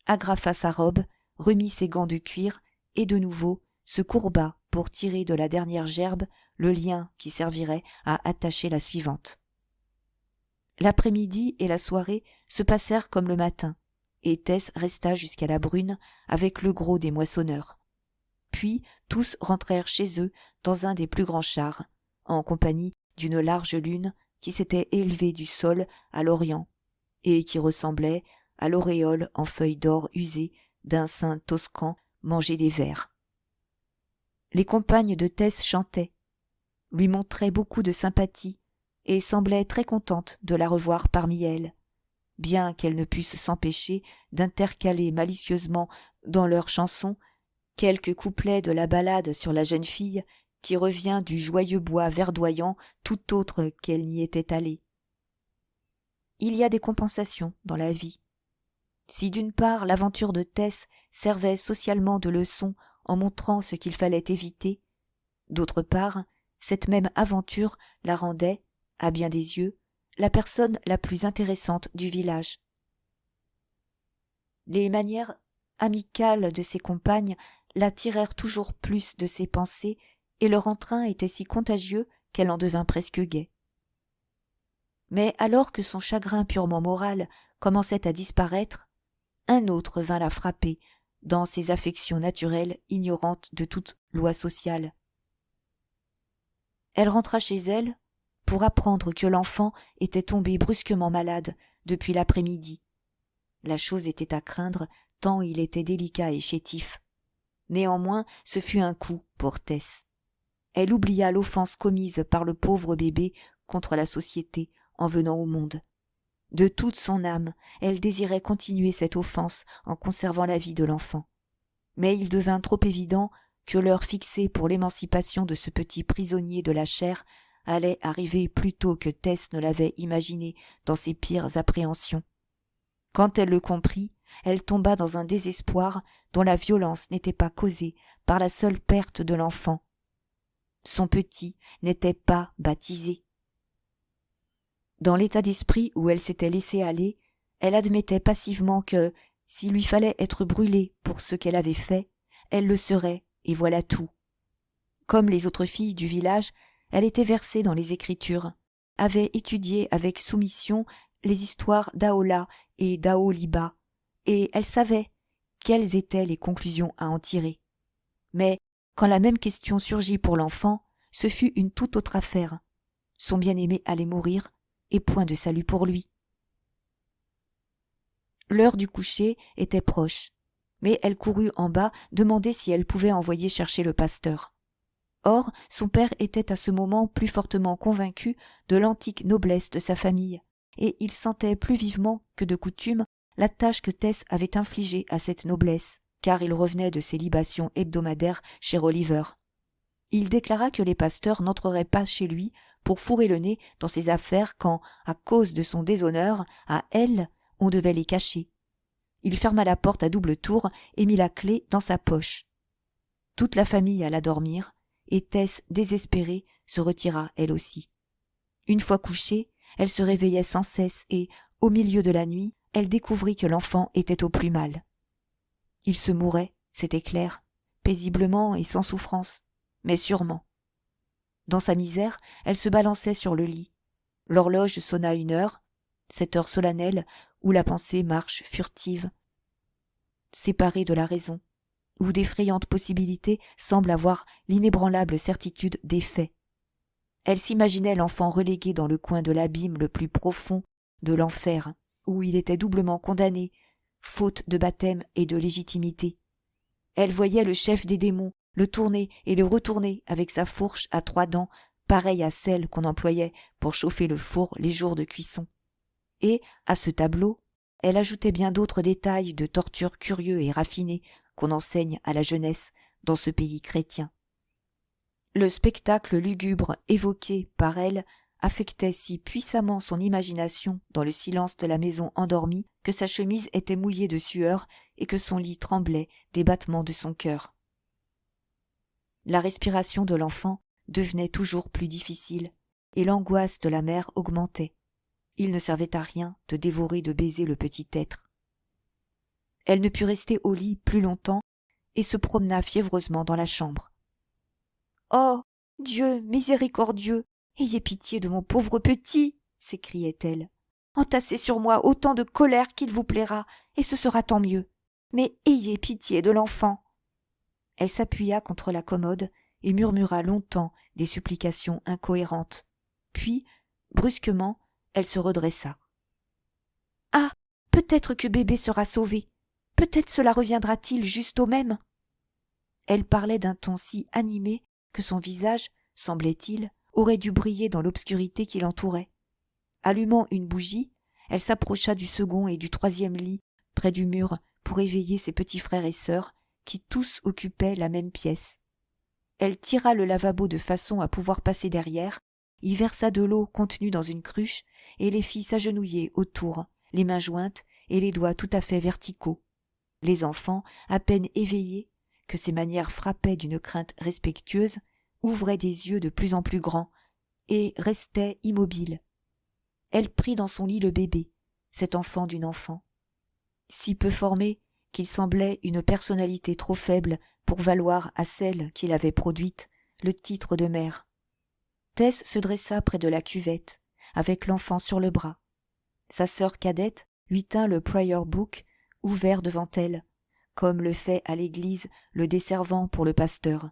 agrafa sa robe, remit ses gants de cuir et de nouveau se courba pour tirer de la dernière gerbe le lien qui servirait à attacher la suivante. L'après-midi et la soirée se passèrent comme le matin, et Tess resta jusqu'à la brune avec le gros des moissonneurs. Puis tous rentrèrent chez eux dans un des plus grands chars, en compagnie d'une large lune qui s'était élevée du sol à l'orient et qui ressemblait à l'auréole en feuilles d'or usées d'un saint toscan mangé des vers. Les compagnes de Tess chantaient, lui montraient beaucoup de sympathie et semblaient très contentes de la revoir parmi elles, bien qu'elles ne pussent s'empêcher d'intercaler malicieusement dans leurs chansons quelques couplets de la ballade sur la jeune fille qui revient du joyeux bois verdoyant tout autre qu'elle n'y était allée. Il y a des compensations dans la vie. Si d'une part l'aventure de Tess servait socialement de leçon en montrant ce qu'il fallait éviter, d'autre part cette même aventure la rendait, à bien des yeux, la personne la plus intéressante du village. Les manières amicales de ses compagnes la tirèrent toujours plus de ses pensées et leur entrain était si contagieux qu'elle en devint presque gaie. Mais alors que son chagrin purement moral commençait à disparaître, un autre vint la frapper dans ses affections naturelles ignorantes de toute loi sociale. Elle rentra chez elle pour apprendre que l'enfant était tombé brusquement malade depuis l'après-midi. La chose était à craindre tant il était délicat et chétif. Néanmoins, ce fut un coup pour Tess. Elle oublia l'offense commise par le pauvre bébé contre la société en venant au monde. De toute son âme, elle désirait continuer cette offense en conservant la vie de l'enfant. Mais il devint trop évident que l'heure fixée pour l'émancipation de ce petit prisonnier de la chair allait arriver plus tôt que Tess ne l'avait imaginé dans ses pires appréhensions. Quand elle le comprit, elle tomba dans un désespoir dont la violence n'était pas causée par la seule perte de l'enfant. Son petit n'était pas baptisé. Dans l'état d'esprit où elle s'était laissée aller, elle admettait passivement que, s'il lui fallait être brûlée pour ce qu'elle avait fait, elle le serait, et voilà tout. Comme les autres filles du village, elle était versée dans les Écritures, avait étudié avec soumission les histoires d'Aola et d'Aoliba, et elle savait quelles étaient les conclusions à en tirer. Mais quand la même question surgit pour l'enfant, ce fut une toute autre affaire. Son bien-aimé allait mourir, et point de salut pour lui. L'heure du coucher était proche, mais elle courut en bas demander si elle pouvait envoyer chercher le pasteur. Or, son père était à ce moment plus fortement convaincu de l'antique noblesse de sa famille, et il sentait plus vivement que de coutume la tâche que Tess avait infligée à cette noblesse, car il revenait de ses libations hebdomadaires chez Rolliver. Il déclara que les pasteurs n'entreraient pas chez lui pour fourrer le nez dans ses affaires quand, à cause de son déshonneur, à elle, on devait les cacher. Il ferma la porte à double tour et mit la clé dans sa poche. Toute la famille alla dormir, et Tess, désespérée, se retira elle aussi. Une fois couchée, elle se réveillait sans cesse et, au milieu de la nuit, elle découvrit que l'enfant était au plus mal. Il se mourait, c'était clair, paisiblement et sans souffrance, mais sûrement. Dans sa misère, elle se balançait sur le lit. L'horloge sonna 1 heure, cette heure solennelle où la pensée marche furtive, séparée de la raison, où d'effrayantes possibilités semblent avoir l'inébranlable certitude des faits. Elle s'imaginait l'enfant relégué dans le coin de l'abîme le plus profond de l'enfer, où il était doublement condamné, faute de baptême et de légitimité. Elle voyait le chef des démons le tourner et le retourner avec sa fourche à 3 dents, pareille à celle qu'on employait pour chauffer le four les jours de cuisson. Et, à ce tableau, elle ajoutait bien d'autres détails de torture curieux et raffinés qu'on enseigne à la jeunesse dans ce pays chrétien. Le spectacle lugubre évoqué par elle affectait si puissamment son imagination dans le silence de la maison endormie que sa chemise était mouillée de sueur et que son lit tremblait des battements de son cœur. La respiration de l'enfant devenait toujours plus difficile et l'angoisse de la mère augmentait. Il ne servait à rien de dévorer de baisers le petit être. Elle ne put rester au lit plus longtemps et se promena fiévreusement dans la chambre. « Oh, Dieu miséricordieux, ayez pitié de mon pauvre petit !» s'écriait-elle. « Entassez sur moi autant de colère qu'il vous plaira, et ce sera tant mieux. Mais ayez pitié de l'enfant !» Elle s'appuya contre la commode et murmura longtemps des supplications incohérentes. Puis, brusquement, elle se redressa. « Ah, peut-être que bébé sera sauvé. Peut-être cela reviendra-t-il juste au même. » Elle parlait d'un ton si animé que son visage, semblait-il, aurait dû briller dans l'obscurité qui l'entourait. Allumant une bougie, elle s'approcha du second et du 3e lit près du mur pour éveiller ses petits frères et sœurs qui tous occupaient la même pièce. Elle tira le lavabo de façon à pouvoir passer derrière, y versa de l'eau contenue dans une cruche et les fit s'agenouiller autour, les mains jointes et les doigts tout à fait verticaux. Les enfants, à peine éveillés, que ses manières frappaient d'une crainte respectueuse, ouvraient des yeux de plus en plus grands et restaient immobiles. Elle prit dans son lit le bébé, cet enfant d'une enfant, si peu formé qu'il semblait une personnalité trop faible pour valoir à celle qui l'avait produite le titre de mère. Tess se dressa près de la cuvette, avec l'enfant sur le bras. Sa sœur cadette lui tint le prayer book ouvert devant elle, comme le fait à l'église le desservant pour le pasteur,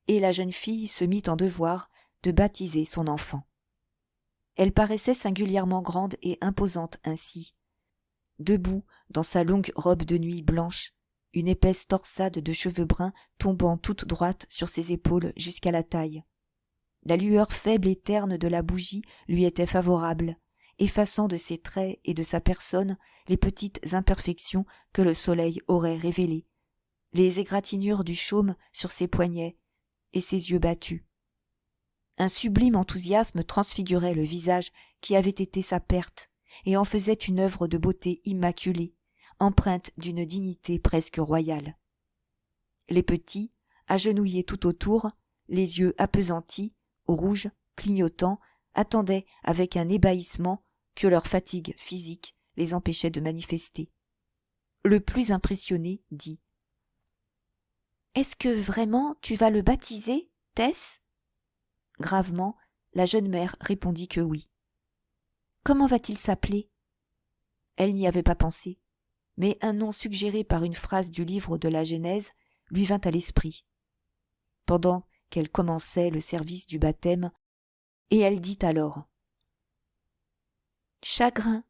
et la jeune fille se mit en devoir de baptiser son enfant. Elle paraissait singulièrement grande et imposante ainsi. Debout dans sa longue robe de nuit blanche, une épaisse torsade de cheveux bruns tombant toute droite sur ses épaules jusqu'à la taille. La lueur faible et terne de la bougie lui était favorable, effaçant de ses traits et de sa personne les petites imperfections que le soleil aurait révélées, les égratignures du chaume sur ses poignets et ses yeux battus. Un sublime enthousiasme transfigurait le visage qui avait été sa perte et en faisait une œuvre de beauté immaculée, empreinte d'une dignité presque royale. Les petits, agenouillés tout autour, les yeux appesantis, rouges, clignotants, attendaient avec un ébahissement que leur fatigue physique les empêchait de manifester. Le plus impressionné dit : « Est-ce que vraiment tu vas le baptiser, Tess ?» Gravement, la jeune mère répondit que oui. « Comment va-t-il s'appeler ?» Elle n'y avait pas pensé, mais un nom suggéré par une phrase du livre de la Genèse lui vint à l'esprit, pendant qu'elle commençait le service du baptême, et elle dit alors : « Chagrin,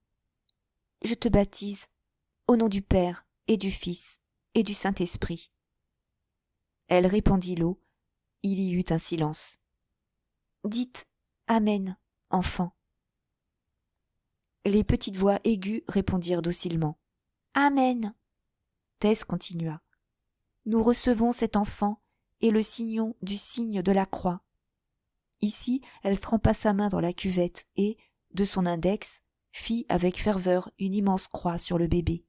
je te baptise, Au nom du Père, et du Fils, et du Saint-Esprit. » Elle répandit l'eau, il y eut un silence. « Dites Amen, enfant. » Les petites voix aiguës répondirent docilement. « Amen. » Thèse continua. « Nous recevons cet enfant et le signons du signe de la croix. » Ici, elle trempa sa main dans la cuvette et, de son index, fit avec ferveur une immense croix sur le bébé,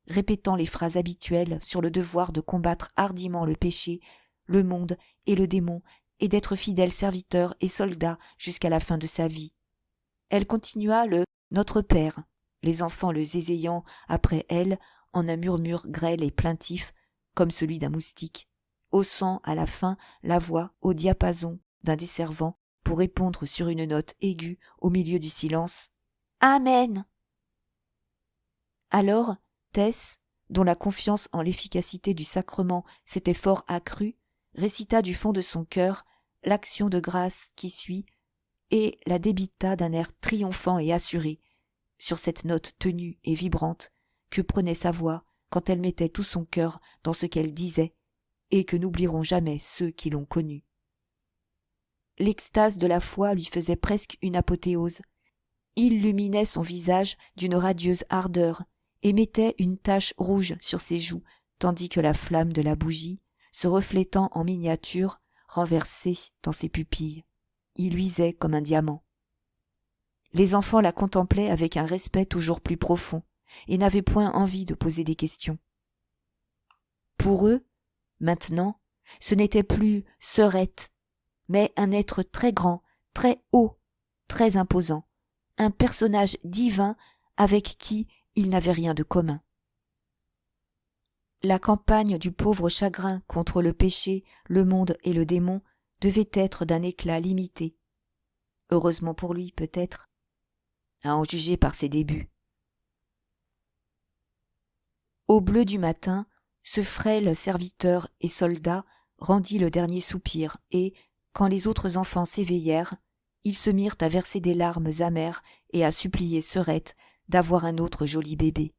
répétant les phrases habituelles sur le devoir de combattre hardiment le péché, le monde et le démon, et d'être fidèle serviteur et soldat jusqu'à la fin de sa vie. Elle continua le « Notre Père », les enfants le zézayant après elle en un murmure grêle et plaintif comme celui d'un moustique, haussant à la fin la voix au diapason d'un desservant pour répondre sur une note aiguë au milieu du silence « Amen !» Alors, Tess, dont la confiance en l'efficacité du sacrement s'était fort accrue, récita du fond de son cœur l'action de grâce qui suit et la débita d'un air triomphant et assuré, sur cette note tenue et vibrante que prenait sa voix quand elle mettait tout son cœur dans ce qu'elle disait et que n'oublieront jamais ceux qui l'ont connue. L'extase de la foi lui faisait presque une apothéose, illuminait son visage d'une radieuse ardeur et mettait une tache rouge sur ses joues, tandis que la flamme de la bougie, se reflétant en miniature, renversée dans ses pupilles, y luisait comme un diamant. Les enfants la contemplaient avec un respect toujours plus profond et n'avaient point envie de poser des questions. Pour eux, maintenant, ce n'était plus sœurette, mais un être très grand, très haut, très imposant, un personnage divin avec qui ils n'avaient rien de commun. La campagne du pauvre chagrin contre le péché, le monde et le démon devait être d'un éclat limité. Heureusement pour lui, peut-être, à en juger par ses débuts. Au bleu du matin, ce frêle serviteur et soldat rendit le dernier soupir et, quand les autres enfants s'éveillèrent, ils se mirent à verser des larmes amères et à supplier Sœurette d'avoir un autre joli bébé.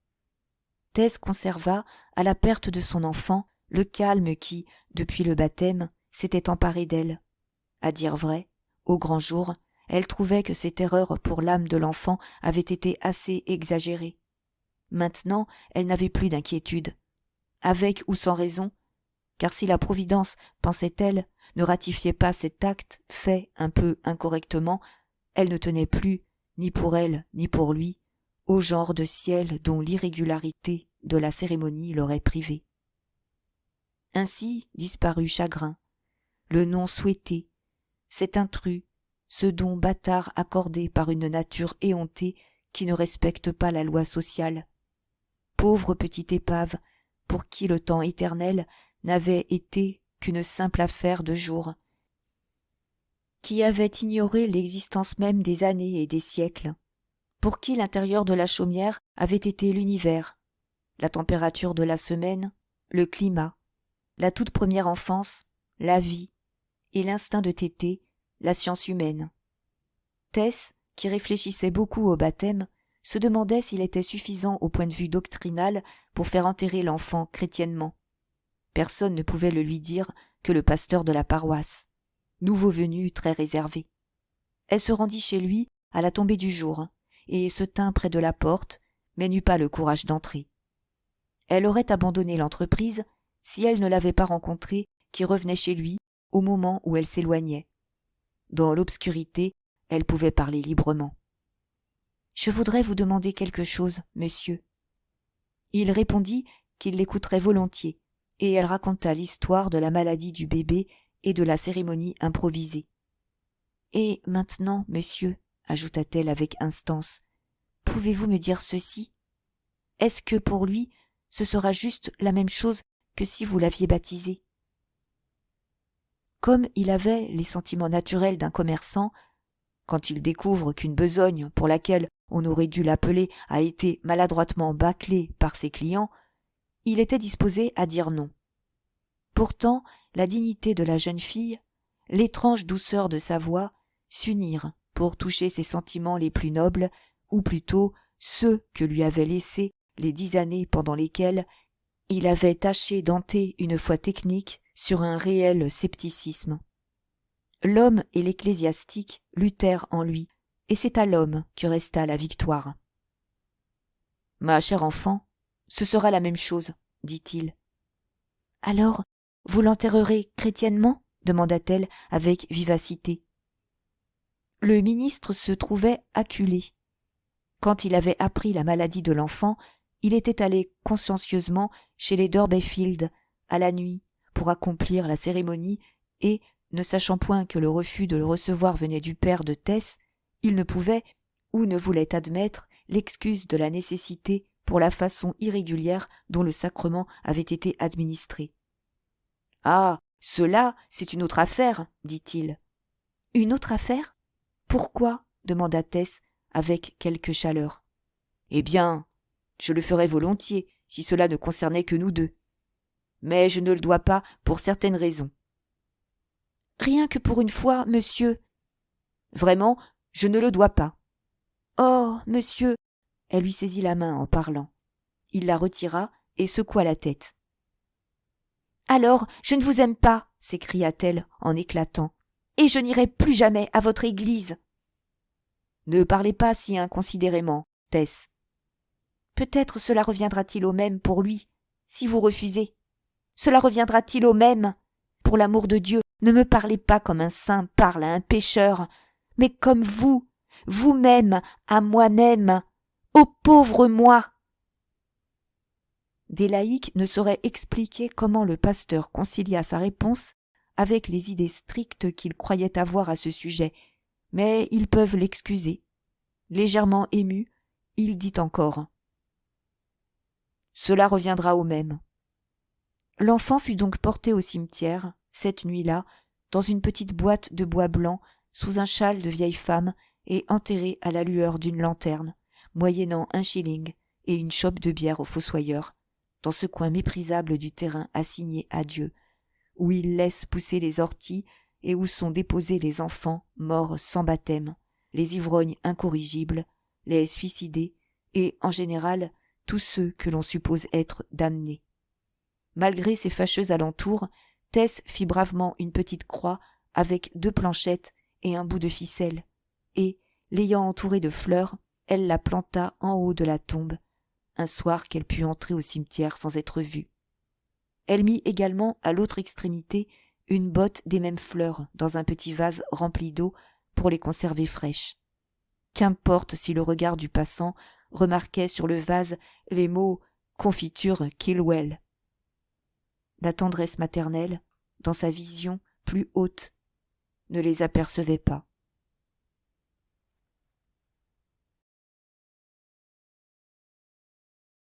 Thèse conserva, à la perte de son enfant, le calme qui, depuis le baptême, s'était emparé d'elle. À dire vrai, au grand jour, elle trouvait que ses terreurs pour l'âme de l'enfant avaient été assez exagérées. Maintenant, elle n'avait plus d'inquiétude. Avec ou sans raison, car si la Providence, pensait-elle, ne ratifiait pas cet acte fait un peu incorrectement, elle ne tenait plus, ni pour elle, ni pour lui, au genre de ciel dont l'irrégularité de la cérémonie l'aurait privé. Ainsi disparut chagrin, le non souhaité, cet intrus, ce don bâtard accordé par une nature éhontée qui ne respecte pas la loi sociale. Pauvre petite épave, pour qui le temps éternel n'avait été qu'une simple affaire de jours, qui avait ignoré l'existence même des années et des siècles, pour qui l'intérieur de la chaumière avait été l'univers, la température de la semaine, le climat, la toute première enfance, la vie, et l'instinct de téter, la science humaine. Tess, qui réfléchissait beaucoup au baptême, se demandait s'il était suffisant au point de vue doctrinal pour faire enterrer l'enfant chrétiennement. Personne ne pouvait le lui dire que le pasteur de la paroisse, nouveau venu très réservé. Elle se rendit chez lui à la tombée du jour et se tint près de la porte, mais n'eut pas le courage d'entrer. Elle aurait abandonné l'entreprise si elle ne l'avait pas rencontré qui revenait chez lui au moment où elle s'éloignait. Dans l'obscurité, elle pouvait parler librement. « Je voudrais vous demander quelque chose, monsieur. » Il répondit qu'il l'écouterait volontiers, et elle raconta l'histoire de la maladie du bébé et de la cérémonie improvisée. « Et maintenant, monsieur, ajouta-t-elle avec instance, pouvez-vous me dire ceci? Est-ce que pour lui, ce sera juste la même chose que si vous l'aviez baptisé? » Comme il avait les sentiments naturels d'un commerçant, quand il découvre qu'une besogne pour laquelle on aurait dû l'appeler a été maladroitement bâclée par ses clients, il était disposé à dire non. Pourtant, la dignité de la jeune fille, l'étrange douceur de sa voix, s'unirent pour toucher ses sentiments les plus nobles, ou plutôt ceux que lui avait laissés les 10 années pendant lesquelles il avait tâché d'enter une foi technique sur un réel scepticisme. L'homme et l'ecclésiastique luttèrent en lui, et c'est à l'homme que resta la victoire. « Ma chère enfant, ce sera la même chose, dit-il. »« Alors, vous l'enterrerez chrétiennement ?» demanda-t-elle avec vivacité. Le ministre se trouvait acculé. Quand il avait appris la maladie de l'enfant, il était allé consciencieusement chez les Durbeyfield à la nuit pour accomplir la cérémonie et, ne sachant point que le refus de le recevoir venait du père de Tess, il ne pouvait ou ne voulait admettre l'excuse de la nécessité pour la façon irrégulière dont le sacrement avait été administré. « Ah, cela, c'est une autre affaire, dit-il. »« Une autre affaire ? Pourquoi ? demanda Tess avec quelque chaleur. « Eh bien, je le ferais volontiers si cela ne concernait que nous deux. Mais je ne le dois pas pour certaines raisons. »« Rien que pour une fois, monsieur. »« Vraiment, je ne le dois pas. »« Oh, monsieur !» Elle lui saisit la main en parlant. Il la retira et secoua la tête. « Alors, je ne vous aime pas !» s'écria-t-elle en éclatant. « Et je n'irai plus jamais à votre église !»« Ne parlez pas si inconsidérément, Tess. Peut-être cela reviendra-t-il au même pour lui, si vous refusez. Cela reviendra-t-il au même. Pour l'amour de Dieu, ne me parlez pas comme un saint parle à un pécheur, mais comme vous, vous-même, à moi-même, au pauvre moi. » Des laïcs ne sauraient expliquer comment le pasteur concilia sa réponse avec les idées strictes qu'il croyait avoir à ce sujet, mais ils peuvent l'excuser. Légèrement ému, il dit encore « Cela reviendra au même. » L'enfant fut donc porté au cimetière, cette nuit-là, dans une petite boîte de bois blanc, sous un châle de vieille femme, et enterré à la lueur d'une lanterne, moyennant 1 shilling et une chope de bière au fossoyeur, dans ce coin méprisable du terrain assigné à Dieu, où il laisse pousser les orties et où sont déposés les enfants morts sans baptême, les ivrognes incorrigibles, les suicidés et, en général, tous ceux que l'on suppose être damnés. Malgré ces fâcheux alentours, Tess fit bravement une petite croix avec 2 planchettes et un bout de ficelle, et, l'ayant entourée de fleurs, elle la planta en haut de la tombe, un soir qu'elle put entrer au cimetière sans être vue. Elle mit également à l'autre extrémité une botte des mêmes fleurs dans un petit vase rempli d'eau pour les conserver fraîches. Qu'importe si le regard du passant remarquait sur le vase les mots « confiture Kilwell ». La tendresse maternelle, dans sa vision plus haute, ne les apercevait pas.